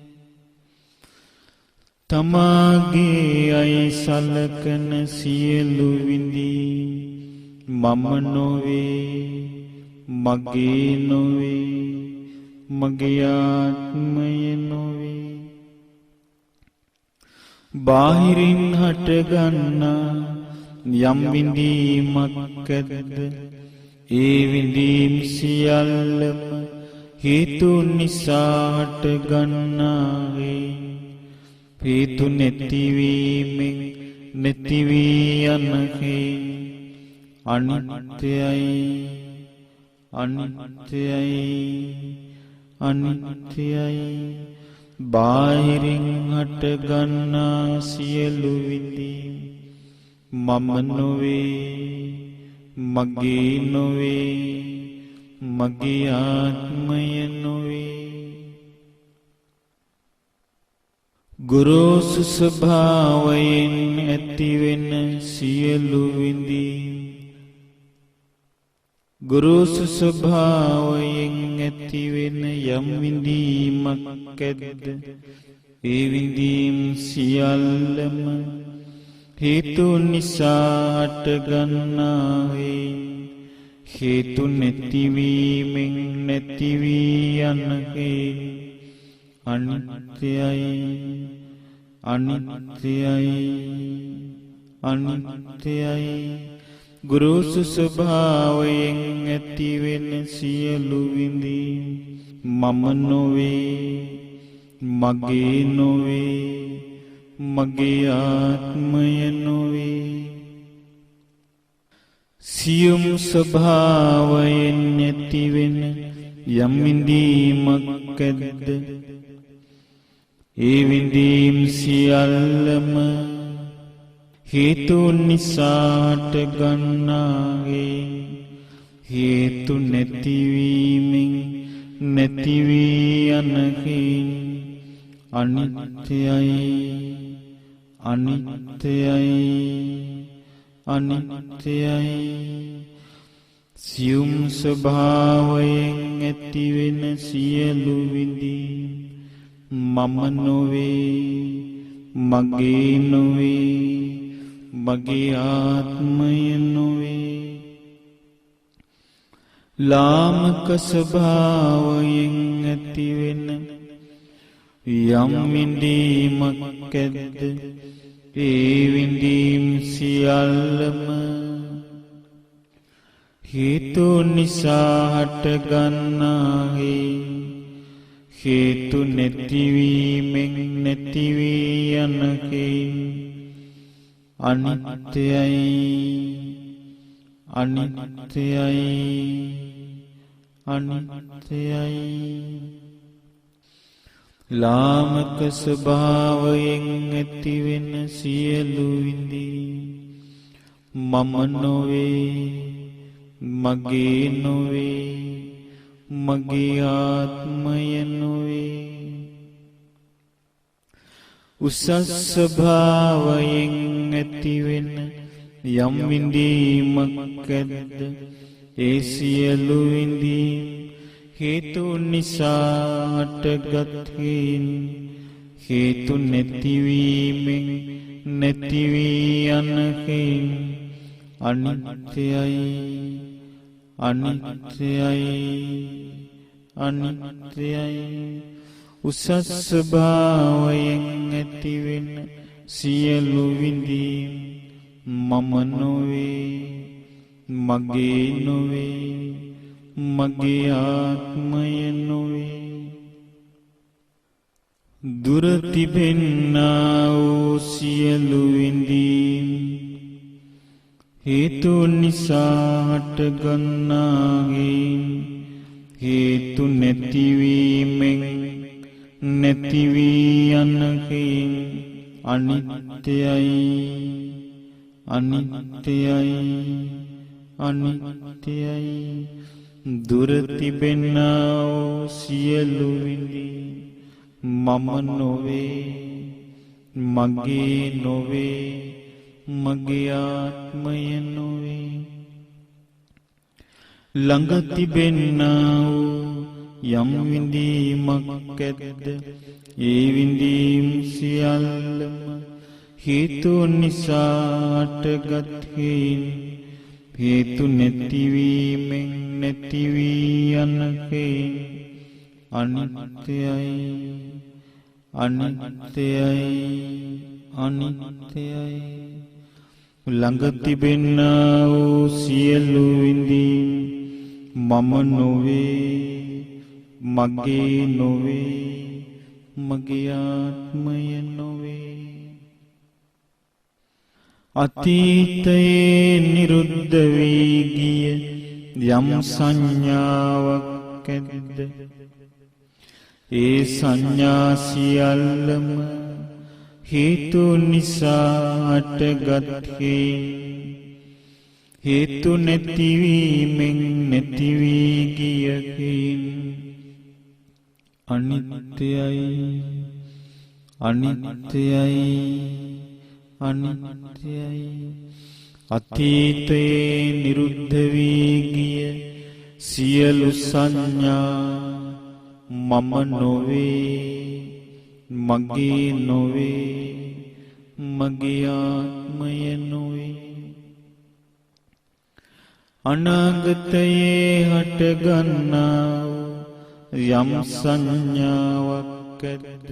තමාගේ අයි සලකන සියලු විඳීම් මම නොවේ, මගේ නොවේ, මගේ ආත්මය නොවේ. බාහිරින් හටගන්නා යම් විඳීමක් ඇද්ද ඒ විඳීම් සියල්ලම හේතු නිසා හටගන්නාවේ හේතු නැතිවීමෙන් නැති වී යනකේ අනිත්‍යයි, අනිත්‍යයි, අනිත්‍යයි. බාහිරින් හටගන්නා සියලු විඳීම් මම නොවේ, මගේ නොවේ, මගේ ආත්මය නොවේ. ගුරුසු ස්වභාවයෙන් ඇතිවෙන සියලු විඳීම් ගුරුසු ස්වභාවයෙන් ඇතිවෙන යම් විඳීමක් ඇද්ද ඒ විඳීම් සියල්ලම හේතු නිසා හටගන්නාවේ හේතු නැතිවීමෙන් නැති වී යනකේ අනිත්‍යයි, අනිත්‍යයි, අනිත්‍යයි. ගුරුසු ස්වභාවයෙන් ඇතිවෙන සියලු විඳීම් මම නොවේ, මගේ නොවේ, මගේ ආත්මය නොවේ. සියුම් ස්වභාවයෙන් ඇතිවෙන යම් විඳීමක් ඇද්ද ඒ විඳීම් සියල්ලම හේතු නිසා හටගන්නාවේ හේතු නැතිවීමෙන් නැති වී යනකේ අනිත්‍යයි, අනිත්‍යයි, අනිත්‍යයි. සියුම් ස්වභාවයෙන් ඇතිවෙන සියලු විඳීම් මම නොවේ, මගේ නොවේ, මගේ ආත්මය නොවේ. ලාමක ස්වභාවයෙන් ඇතිවෙන යම් විඳීමක් ඇද්ද ඒ විඳීම් සියල්ලම හේතු නිසා හටගන්නාවේ හේතු නැතිවීමෙන් නැති වී යනකේ අනිත්‍යයි, අනිත්‍යයි, අනිත්‍යයි. ලාමක ස්වභාවයෙන් ඇතිවෙන සියලු විඳීම් මම නොවේ, මගේ නොවේ, මගේ ආත්මය නොවේ. උසස් ස්වභාවයෙන් ඇතිවෙන යම් විඳීමක් ඇද්ද ඒ සියලු විඳීම් හේතු නිසා හටගත් හේතු නැතිවීමෙන් නැති වී යන අනිත්‍යයි අනිත්‍යයි අනිත්‍යයි. උසස් ස්වභාවයෙන් ඇතිවෙන සියලු විඳීම් මම නොවේ, මගේ නොවේ, මගේ ආත්මය නොවේ. දුර තිබෙන්නා වූ සියලු විඳීම් හේතු නිසා හටගන්නාගේ හේතු නැතිවීමෙන් නැති වී යනකේ අනිත්‍යයි අනිත්‍යයි අනිත්‍යයි. දුර තිබෙන්නා වූ සියලු විඳීම් මම නොවේ, මගේ නොවේ, මගේ ආත්මය නොවේ. ළඟ තිබෙන්නා වූ යම් විඳීමක් ඇද්ද ඒ විඳීම් සියල්ලම හේතු නිසා හටගත් හේතු නැතිවීමෙන් නැති වී යනකේ අනිත්‍යයි අනිත්‍යයි අනිත්‍යයි. ළඟ තිබෙන්නා වූ සියලු විඳීම් මම නොවේ, මගේ නොවේ, මගේ ආත්මය නොවේ. අතීතයේ නිරුද්ධ වී ගිය යම් සංඥාවක් ඇද්ද ඒ සංඥා සියල්ලම හේතු නිසා හටගත් හේතු නැතිවීමෙන් නැති වී ගිය අනිත්‍යයි අනිත්‍යයි අනිත්‍යයි. අතීතයේ නිරුද්ධ වී ගිය සියලු සංඥා මම නොවේ, මගේ නොවේ, මගේ ආත්මය නොවේ. අනාගතයේ හටගන්නා යම් සංඥාවක් ඇද්ද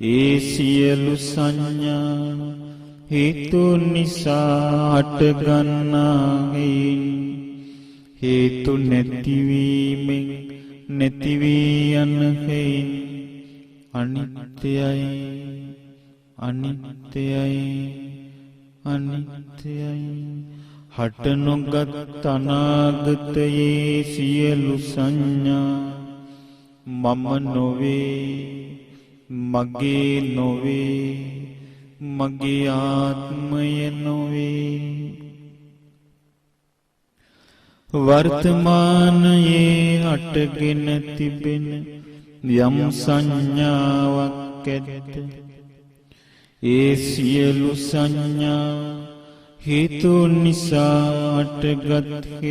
ඒ සියලු සංඥා හේතු නිසා හටගන්නා හේතු නැතිවීමෙන් නැති වී යන අනිත්‍යයි අනිත්‍යයි අනිත්‍යයි. හට නොගත් අනාගතයේ සියලු සංඥා මම නොවේ, මගේ නොවේ, මගේ ආත්මය නොවේ. වර්තමානයේ හටගෙන තිබෙන යම් සංඥාවක් ඇද්ද ඒ සියලු සංඥා හේතු නිසා හටගත්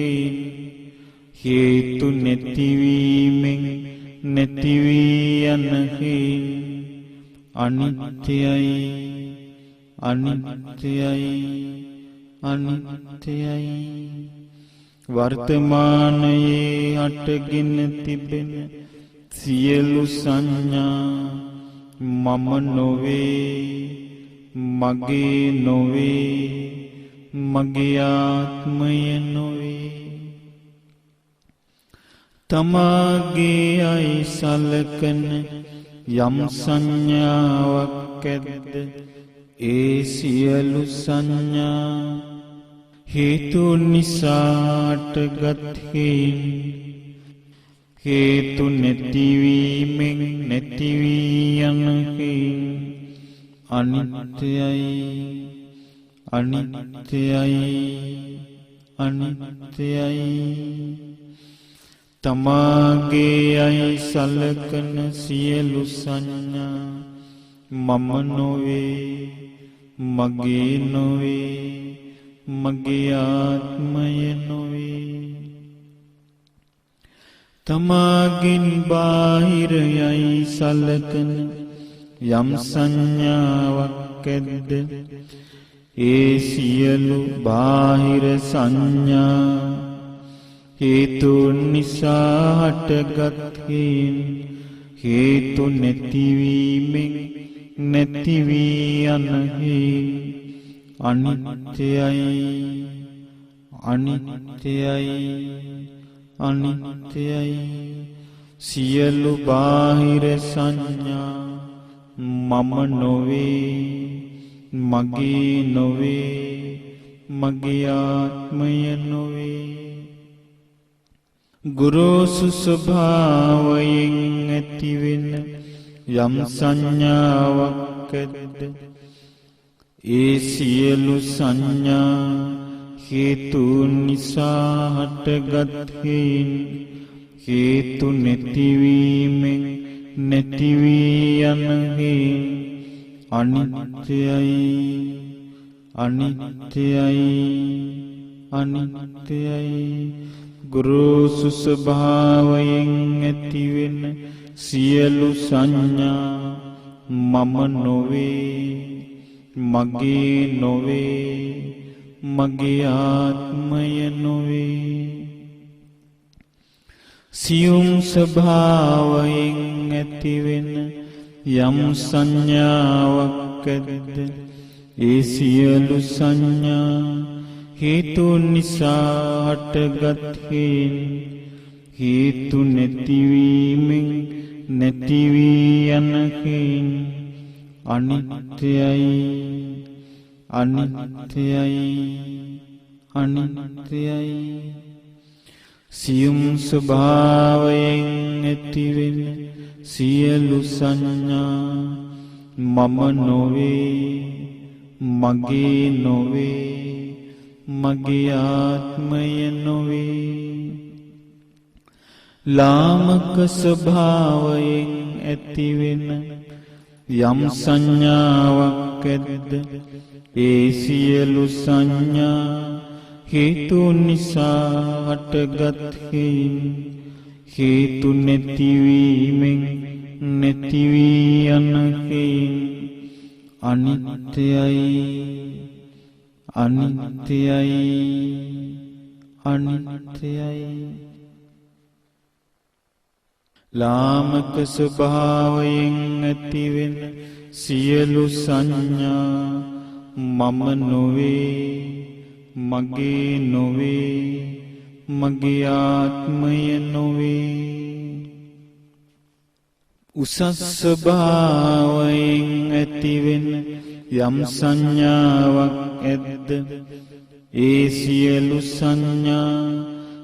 හේතු නැතිවීමෙන් නැති වී යන අනිත්‍යයි අනිත්‍යයි අනිත්‍යයි. වර්තමානයේ හටගෙන තිබෙන සියලු සංඥා මම නොවේ, මගේ නොවේ, මගේ ආත්මය නොවේ. තමාගේ අය සලකන යම් සංඥාවක් ඇද්ද ඒ සියලු සංඥා හේතු නිසා හටගත් හේතු නැතිවීමෙන් නැති වී යන අනිත්‍යයි අනිත්‍යයි අනිත්‍යයි. තමාගේ අයි සලකන සියලු සංඥා මම නොවේ, මගේ නොවේ, මගේ ආත්මය නොවේ. තමාගෙන් බාහිර යයි සලකන යම් සංඥාවක් ඇද්ද, ඒ සියලු බාහිර සංඥා හේතුන් නිසා හටගත් හේතු නැතිවීමෙන් නැති වී යන අනිත්‍යයි, අනිත්‍යයි, අනිත්‍යයි. සියලු බාහිර සංඥා මම නොවේ, මගේ නොවේ, මගේ ආත්මය නොවේ. ගුරුසු ස්වභාවයෙන් ඇතිවෙන යම් සංඥාවක් ඇද්ද, ඒ සියලු සංඥා හේතුන් නිසා හටගත් හේතු නැතිවීමෙන් නැති වී යන අනිත්‍යයි, අනිත්‍යයි, අනිත්‍යයි. ගුරුසු ස්වභාවයෙන් ඇතිවෙන සියලු සංඥා මම නොවේ, මගේ නොවේ, මගේ ආත්මය නොවේ. සියුම් ස්වභාවයෙන් ඇතිවෙන යම් සංඥාවක් ඇද්ද, ඒ සියලු සංඥා හේතුන් නිසා හටගත් හේතු නැතිවීමෙන් නැති වී යන අනිත්‍යයි, අනිත්‍යයි, අනිත්‍යයි. සියුම් ස්වභාවයෙන් ඇතිවෙන සියලු සංඥා මම නොවේ, මගේ නොවේ, මගේ ආත්මය නොවේ. ලාමක ස්වභාවයෙන් ඇතිවෙන යම් සංඥාවක් ඇද්ද, ඒ සියලු සංඥා හේතුන් නිසා හටගත් හේතු නැතිවීමෙන් නැති වී යන අනිත්‍යයි, අනිත්‍යයි, අනිත්‍යයි. ලාමක ස්වභාවයෙන් ඇතිවෙන සියලු සංඥා මම නොවේ, මගේ නොවේ, මගේ ආත්මය නොවේ. උසස් ස්වභාවයෙන් ඇතිවෙන යම් සංඥාවක් ඇද්ද, ඒ සියලු සංඥා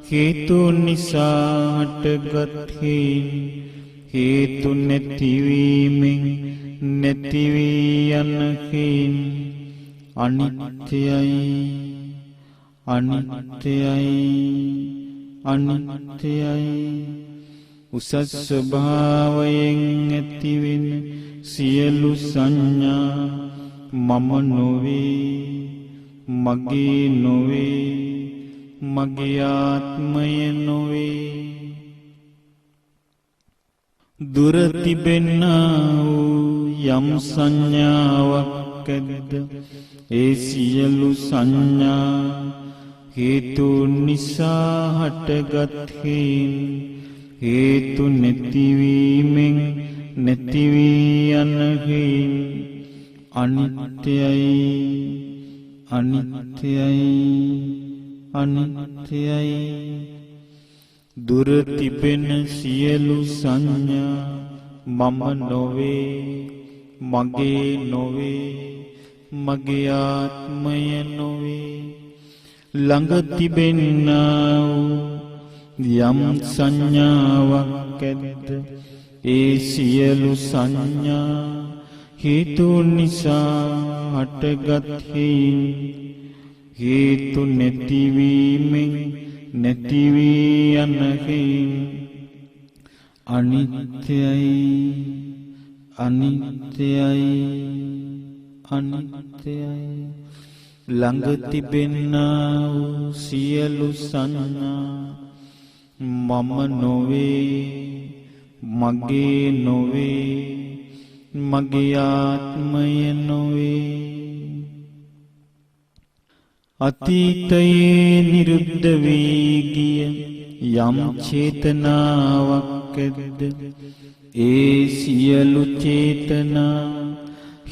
හේතුන් නිසා හටගත් හේතු නැතිවීමෙන් නැති වී යන අනිත්‍යයි, අනිත්‍යයි, අනිත්‍යයි. උසස් ස්වභාවයෙන් ඇතිවෙන සියලු සංඥා මම නොවේ, මගේ නොවේ, මගේ ආත්මය නොවේ. දුර තිබෙන්නා වූ යම් සංඥාවක් ඇද්ද, ඒ සියලු සංඥා හේතුන් නිසා හටගත් හේතු නැතිවීමෙන් නැති වී යන අනිත්‍යයි, අනිත්‍යයි, අනිත්‍යයි. දුර තිබෙන සියලු සංඥා මම නොවේ, මගේ නොවේ, මගේ ආත්මය නොවේ. ළඟ තිබෙන්නා වූ යම් සංඥාවක් ඇද්ද, ඒ සියලු සංඥා හේතුන් නිසා හටගත් හේතු නැතිවීමෙන් නැති වී යන හේන් අනිත්‍යයි අනිත්‍යයි අනිත්‍යයි ළඟ තිබෙනා වූ සියලු සංඥා මම නොවේ මගේ නොවේ මගේ ආත්මය නොවේ අතීතයේ නිරුද්ධ වී ගිය යම් චේතනාවක් ඇද්ද ඒ සියලු චේතනා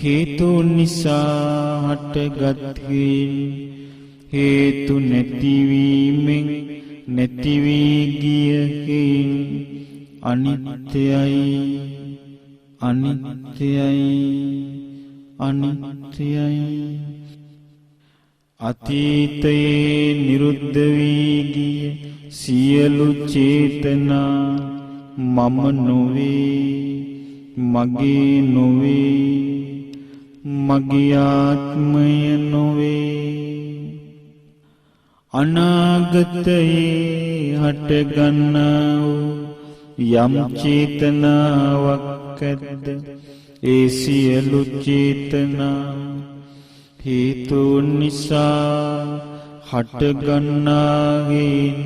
හේතු නිසා හටගත්හින් හේතු නැතිවීමෙන් නැති වී ගියකින් අනිත්‍යයි අනිත්‍යයි අනිත්‍යයි අතීතයේ නිරුද්ධ වී ගිය සියලු චේතනා මම නොවේ මගේ නොවේ මගේ ආත්මය නොවේ අනාගතයේ හටගන්නා වූ යම් චේතනාවක් ඇද්ද ඒ සියලු චේතනා හේතුන් නිසා හටගන්නාගෙන්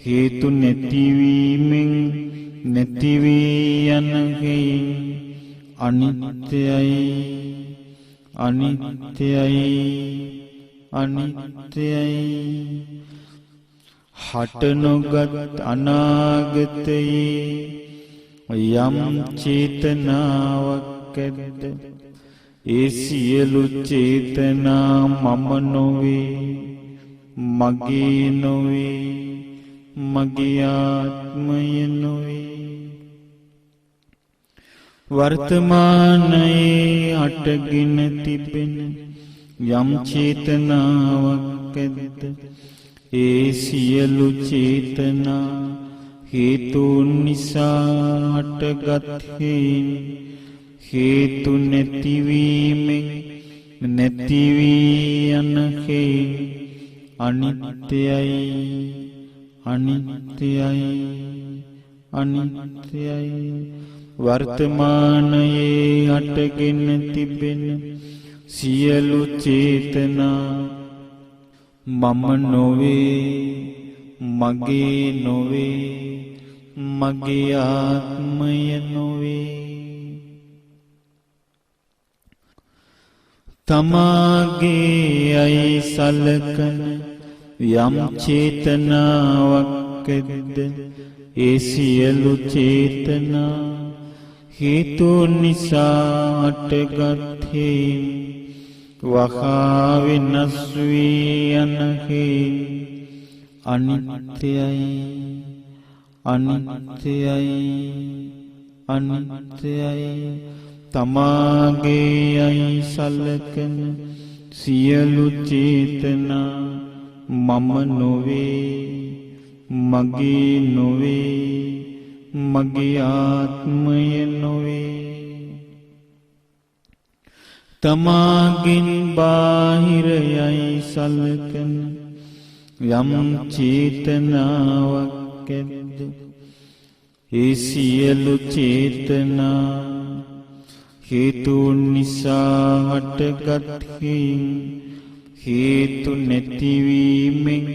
හේතු නැතිවීමෙන් නැති වී යනගෙන් අනිත්‍යයි අනිත්‍යයි අනිත්‍යයි හට නොගත් අනාගතයේ යම් චේතනාවක් ඇද්ද ඒ සියලු චේතනා මම නොවේ මගේ නොවේ මගේ ආත්මය නොවේ වර්තමානයේ හටගෙන තිබෙන යම් චේතනාවක් ඇද්ද ඒ සියලු චේතනා හේතුන් නිසා හටගත්හින් හේතු නැතිවීමෙන් නැති වී යනකේ අනිත්‍යයි අනිත්‍යයි අනිත්‍යයි වර්තමානයේ හටගෙන තිබෙන සියලු චේතනා මම නොවේ මගේ නොවේ මගේ ආත්මය නොවේ තමාගේ අයි සලකන යම් චේතනාවක් ඇද්ද ඒ සියලු චේතනා හේතුන් නිසා හටගත්හින් වහා වෙනස් වී යනකේ අනිත්‍යයි අනිත්‍යයි අනිත්‍යයි තමාගේ අයි සලකන සියලු චේතනා මම නොවේ මගේ නොවේ මගේ ආත්මය නොවේ තමාගෙන් බාහිරයයි සලකන යම් චේතනාවක් ඇද්ද ඒ සියලු චේතනා හේතුන් නිසා හටගත්හින් හේතු නැතිවීමෙන්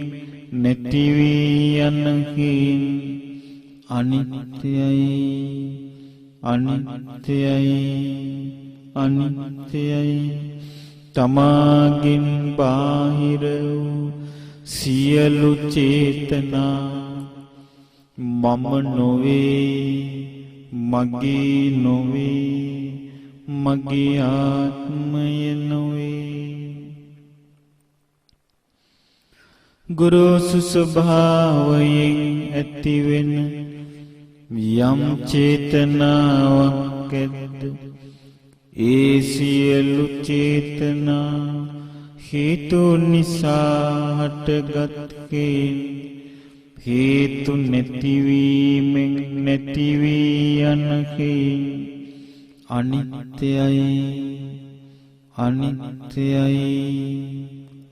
නැති වී යනකින් අනිත්‍යයි අනිත්‍යයි අනිත්‍යයි තමාගෙන් බාහිර වූ සියලු චේතනා මම නොවේ මගේ නොවේ මගේ ආත්මය නොවේ ගුරුසු ස්වභාවයෙන් ඇතිවෙන යම් චේතනාවක් ඇද්ද ඒ සියලු චේතනා හේතු නිසා හටගත්කේ හේතු නැතිවීමෙන් නැති වී යනකේ අනිත්‍යයි අනිත්‍යයි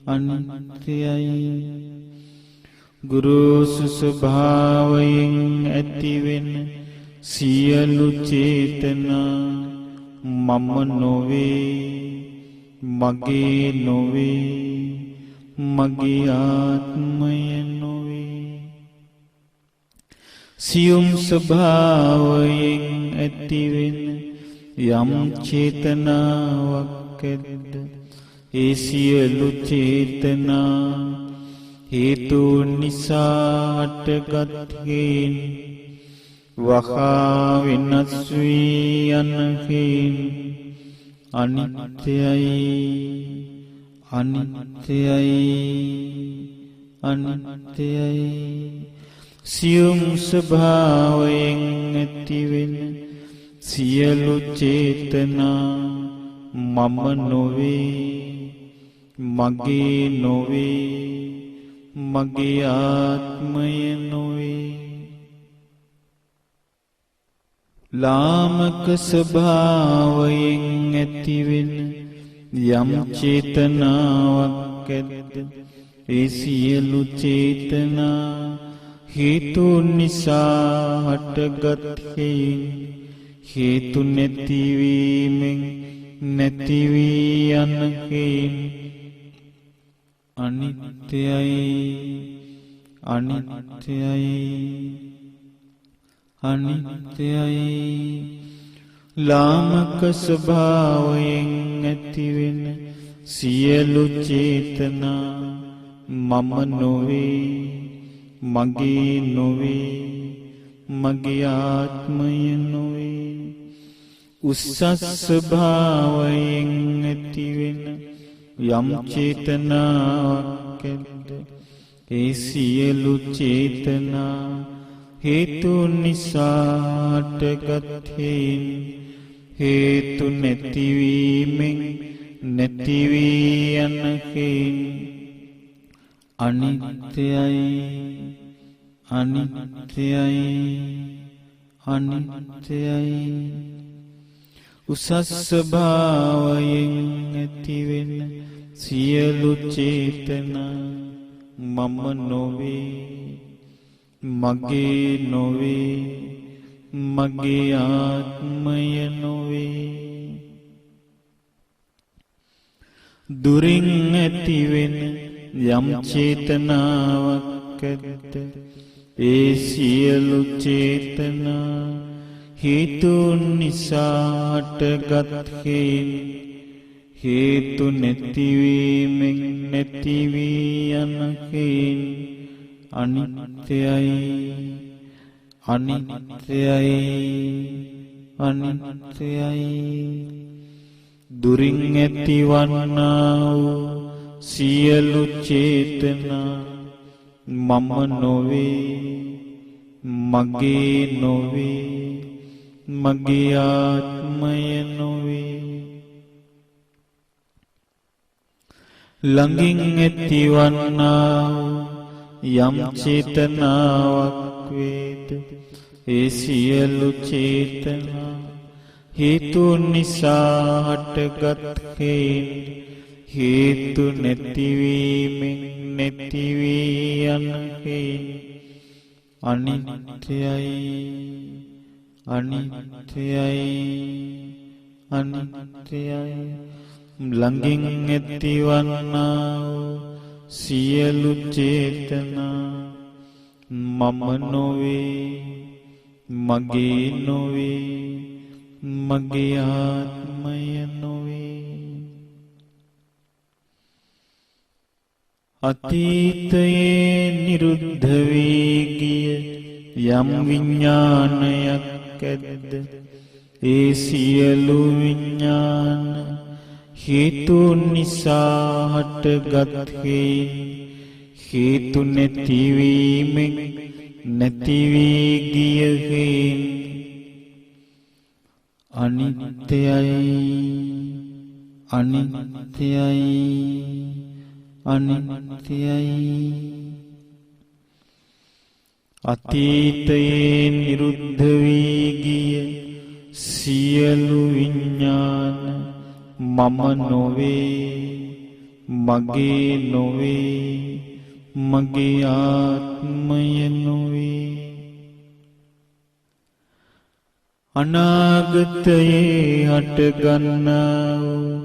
අනිත්‍යයි ගුරුසු ස්වභාවයෙන් ඇතිවෙන සියලු චේතනා මම නොවේ, මගේ නොවේ, මගේ ආත්මය නොවේ. සියුම් ස්වභාවයෙන් ඇතිවෙන යම් චේතනාවක් ඇද්ද, ඒ සියලු චේතනා හේතු නිසා හටගත් හේන් වහා වෙනස් වී යන හේන් අනිත්‍යයි, අනිත්‍යයි, අනිත්‍යයි. සියුම් ස්වභාවයෙන් ඇතිවෙන සියලු චේතනා මම නොවේ, මගේ නොවේ, මගේ ආත්මය නොවේ. ලාමක ස්වභාවයෙන් ඇතිවෙන යම් චේතනාවක් ඇද්ද, ඒ සියලු චේතනා හේතු නිසා හටගත් හේන් හේතු නැතිවීමෙන් නැති වී යන හේන් අනිත්‍යයි, අනිත්‍යයි, අනිත්‍යයි. ලාමක ස්වභාවයෙන් ඇතිවෙන සියලු චේතනා මම නොවේ, මගේ නොවේ, මගේ ආත්මය නොවේ. උස්සස් ස්වභාවයෙන් ඇතිවෙන යම් චේතනාවක් ඇද්ද, ඒ සියලු චේතනා හේතු නිසා හටගත් හේන් හේතු නැතිවීමෙන් නැති වී යන හේන් අනිත්‍යයි, අනිත්‍යයි, අනිත්‍යයි. උසස් ස්වභාවයෙන් ඇතිවෙන සියලු චේතනා මම නොවේ, මගේ නොවේ, මගේ ආත්මය නොවේ. දුරින් ඇතිවෙන යම් චේතනාවක් ඇද්ද, ඒ සියලු චේතනා හේතුන් නිසා හටගත් හේන් හේතු නැතිවීමෙන් නැති වී යන හේන් අනිත්‍යයි, අනිත්‍යයි, අනිත්‍යයි. දුරින් ඇතිවන්නා වූ සියලු චේතනා මම නොවේ, මගේ නොවේ, මගේ ආත්මය නොවේ. ළඟින් ඇතිවන්නා යම් චේතනාවක් වේද, ඒ සියලු චේතනා හේතුන් නිසා හටගත් හේන් හේතු නැතිවීමෙන් නැති වී යන හේන් අනිත්‍යයි, අනිත්‍යයි, අනිත්‍යයි. ළඟින් ඇතිවන්නා සියලු චේතනා මම නොවේ, මගේ නොවේ, මගේ ආත්මය නොවේ. අතීතයේ නිරුද්ධ වී ගිය යම් විඥානයක් ඇද්ද, ඒ සියලු විඥාන හේතුන් නිසා හටගත් හේන් හේතු නැතිවීමෙන් නැති වී ගිය හේන් අනිත්‍යයි, අනිත්‍යයි, අනිත්‍යයි. අතීතයේ නිරුද්ධ වී ගිය සියලු විඥාන මම නොවේ, මගේ නොවේ, මගේ ආත්මය නොවේ. අනාගතයේ හටගන්නා වූ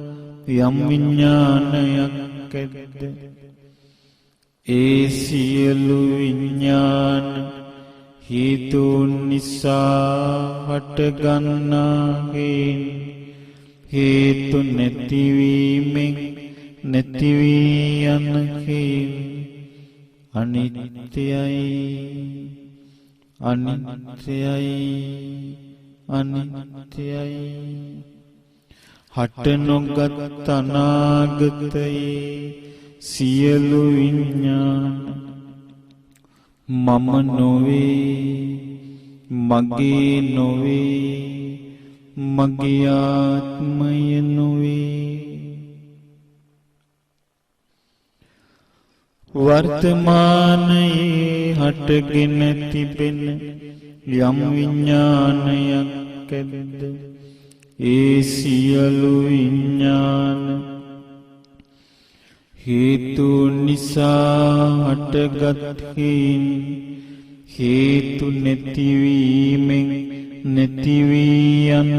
යම් විඥානයක් ඇද්ද ඒ සියලු විඥාන හේතුන් නිසා හටගන්නා හේතු නැතිවීමෙන් නැති වී යන අනිත්‍යයි අනිත්‍යයි අනිත්‍යයි. හට නොගත් අනාගතයේ සියලු විඥාන මම නොවේ මගේ නොවේ මගේ ආත්මය නොවේ. වර්තමානයේ හටගෙන තිබෙන යම් විඥානයක් ඇද්ද ඒ සියලු විඥාන හේතු නිසා හටගත් හේතු නැතිවීමෙන් නැති වී යන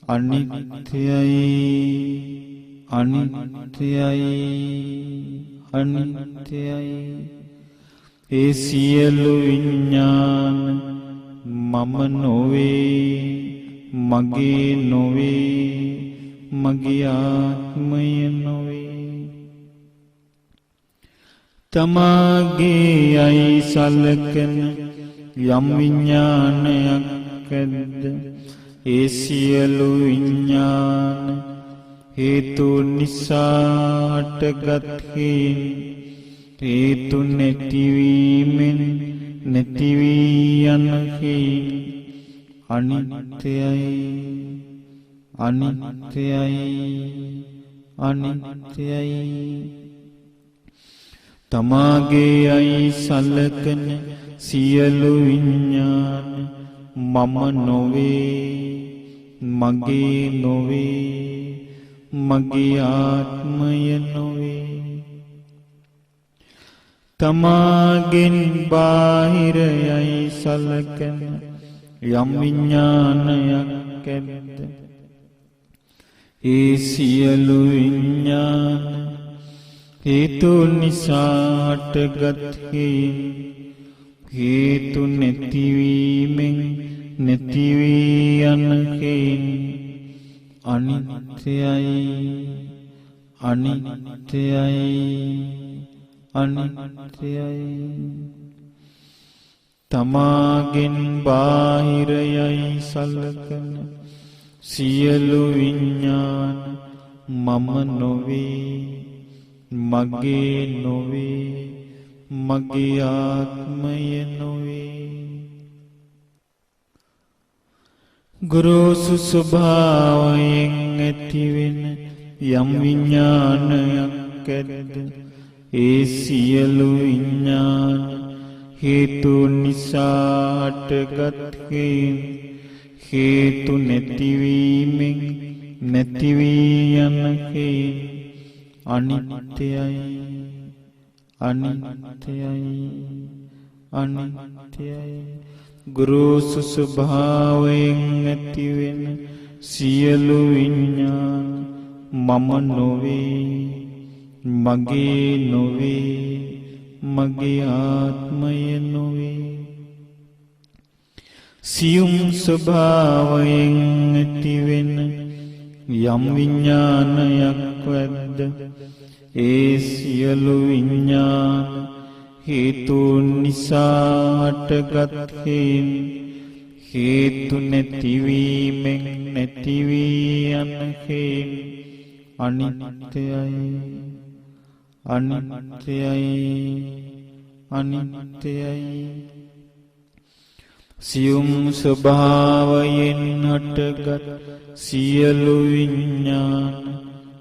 අනිත්‍යයි අනිත්‍යයි අනිත්‍යයි. ඒ සියලු විඥාන මම නොවේ මගේ නොවේ මගේ ආත්මය නොවේ. තමාගේ යයි සලකන යම් විඥානයක් ඇද්ද ඒ සියලු විඥාන හේතු නිසා හටගත් හේතු නැතිවීමෙන් නැති වී යන අනිත්‍යයි අනිත්‍යයි අනිත්‍යයි. තමාගේ යයි සලකන සියලු විඥාන මම නොවේ මගේ නොවේ මගේ ආත්මය නොවේ. තමාගෙන් බාහිර යයි සලකන යම් විඥානයක් ඇද්ද ඒ සියලු විඥාන හේතු නිසා හටගත් හේතු නැතිවීමෙන් නැති වී යන අනිත්‍යයි අනිත්‍යයි අනිත්‍යයි. තමාගෙන් බාහිර යයි සලකන සියලු විඥාන මම නොවේ මගේ නොවේ මගේ ආත්මය නොවේ. ගුරුසු ස්වභාවයෙන් ඇතිවෙන යම් විඥානයක් ඇද්ද ඒ සියලු විඥාන හේතු නිසා හටගත් හේතු නැතිවීමෙන් නැති වී යන අනිත්‍යයි අනිත්‍යයි අනිත්‍යයි. ගුරුසු ස්වභාවයෙන් ඇතිවෙන සියලු විඥාන මම නොවේ මගේ නොවේ මගේ ආත්මය නොවේ. සියුම් ස්වභාවයෙන් ඇතිවෙන යම් විඥානයක් ඇද්ද ඒ සියලු විඥාන හේතුන් නිසා හටගත් හේතු නැතිවීමෙන් නැති වී යන අනිත්‍යයි අනිත්‍යයි අනිත්‍යයි. සියුම් ස්වභාවයෙන් හටගත් සියලු විඥාන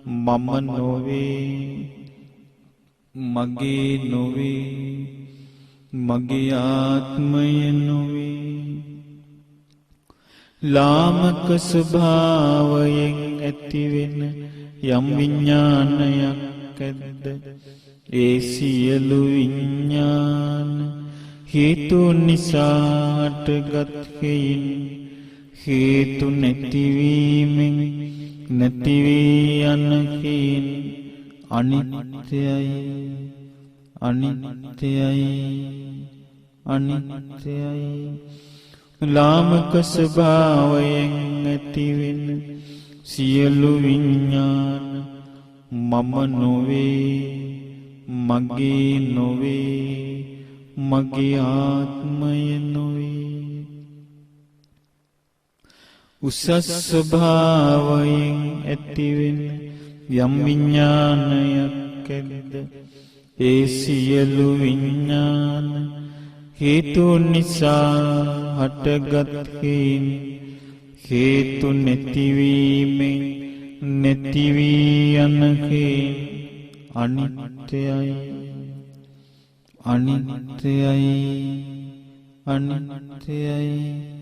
මම නොවේ මගේ නොවේ මගේ ආත්මය නොවේ. ලාමක ස්වභාවයෙන් ඇතිවෙන යම් විඥානයක් ඇද්ද ඒ සියලු විඥාන හේතු නිසා හටගත් හේයින් හේතු නැතිවීමෙන් නැති වී යන හේයින් අනිත්‍යයි අනිත්‍යයි අනිත්‍යයි. ලාමක ස්වභාවයෙන් ඇතිවෙන සියලු විඥාන මම නොවේ, මගේ නොවේ, මගේ ආත්මය නොවේ. උසස් ස්වභාවයෙන් ඇතිවෙන යම් විඥානයක් ඇද්ද ඒ සියලු විඥාන හේතු නිසා හටගත් හේයින් හේතු නැතිවීමෙන් නැති වී යන හේයින් අනිත්‍යයි අනිත්‍යයි අනිත්‍යයි.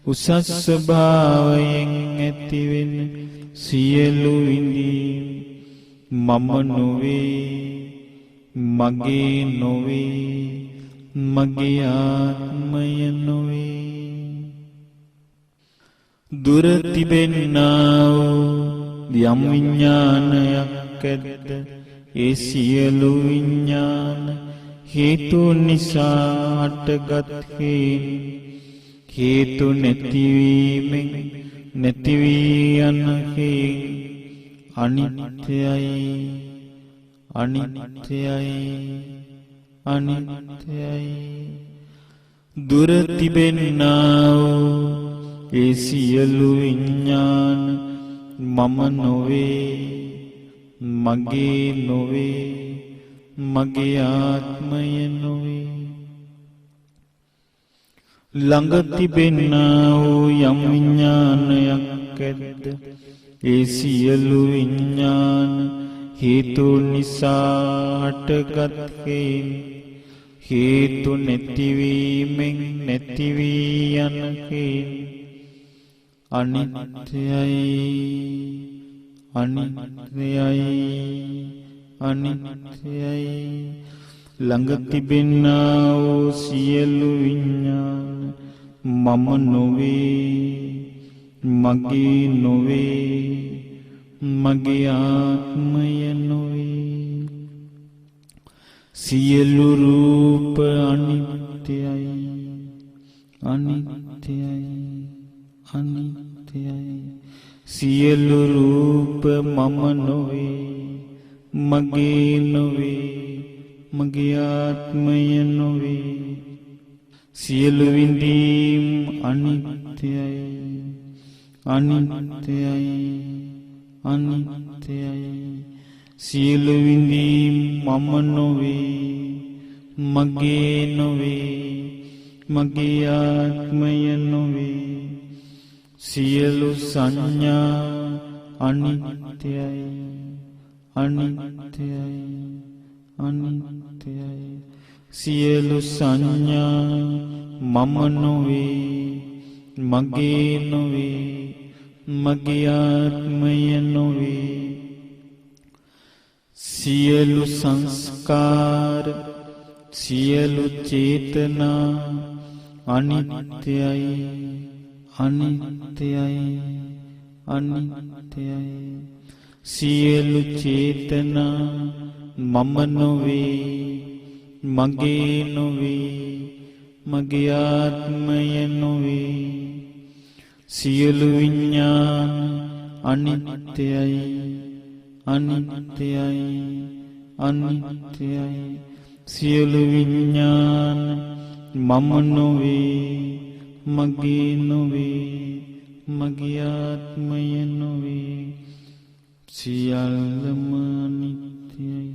උසස් ස්වභාවයෙන් ඇතිවෙන සියලු විඳීම් මම නොවේ, මගේ නොවේ, මගේ ආත්මය නොවේ. දුර තිබෙන්නා වූ යම් විඥානයක් ඇද්ද ඒ සියලු විඥාන හේතු නිසා හටගත් හේයින් හේතු නැතිවීමෙන් නැති වී යන හේයින් අනිත්‍යයි අනිත්‍යයි අනිත්‍යයි. දුර තිබෙන්නා වූ ඒ සියලු විඥාන මම නොවේ, මගේ නොවේ, මගේ ආත්මය නොවේ. ළඟ තිබෙන්නා වූ යම් විඥානයක් ඇද්ද ඒ සියලු විඥාන හේතු නිසා හටගත් හේයින් හේතු නැතිවීමෙන් නැති වී යන හේයින් අනිත්‍යයි අනිත්‍යයි අනිත්‍යයි. ළඟ තිබෙන්නා වූ සියලු විඥාන මම නොවේ, මගේ නොවේ, මගේ ආත්මය නොවේ. සියලු රූප අනිත්‍යයි අනිත්‍යයි අනිත්‍යයි. සියලු රූප මම නොවේ, මගේ නොවේ, මගේ ආත්මය නොවේ. සියලු විඳීම් අනිත්‍යයි අනිත්‍යයි අනිත්‍යයි. සියලු විඳීම් මම නොවේ, මගේ නොවේ, මගේ ආත්මය නොවේ. සියලු සංඥා අනිත්‍යයි අනිත්‍යයි අනිත්‍යයි. සියලු සංඥා මම නොවේ, මගේ නොවේ, මගේ ආත්මය නොවේ. සියලු සංස්කාර සියලු චේතනා අනිත්‍යයි අනිත්‍යයි අනිත්‍යයි. සියලු චේතනා මම නොවේ, මගේ නොවේ, මගේ ආත්මය නොවේ. සියලු විඥාන අනිත්‍යයි අනිත්‍යයි අනිත්‍යයි. සියලු විඥාන මම නොවේ, මගේ නොවේ, මගේ ආත්මය නොවේ. සියල්ලම අනිත්‍යයි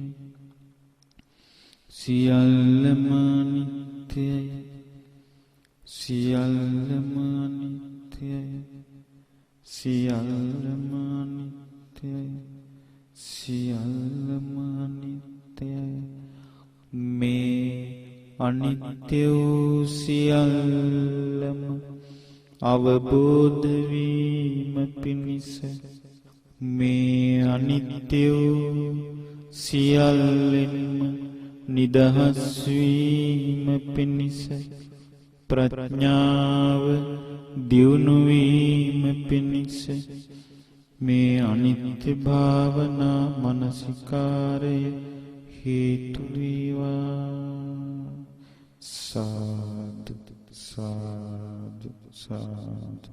සියල්ලම අනිත්‍යයි සියල්ලම අනිත්‍යයි සියල්ලම අනිත්‍යයි සියල්ලම අනිත්‍යයි. මේ අනිත්‍ය වූ සියල්ලම අවබෝධ වීම පිණිස මේ අනිත්‍ය වූ සියල්ලෙන්ම නිදහස් වීම පිණිස ප්‍රඥාව දියුණු වීම පිණිස මේ අනිත්‍ය භාවනා මනසිකාරය හේතු වේවා. සාදු සාදු සාදු.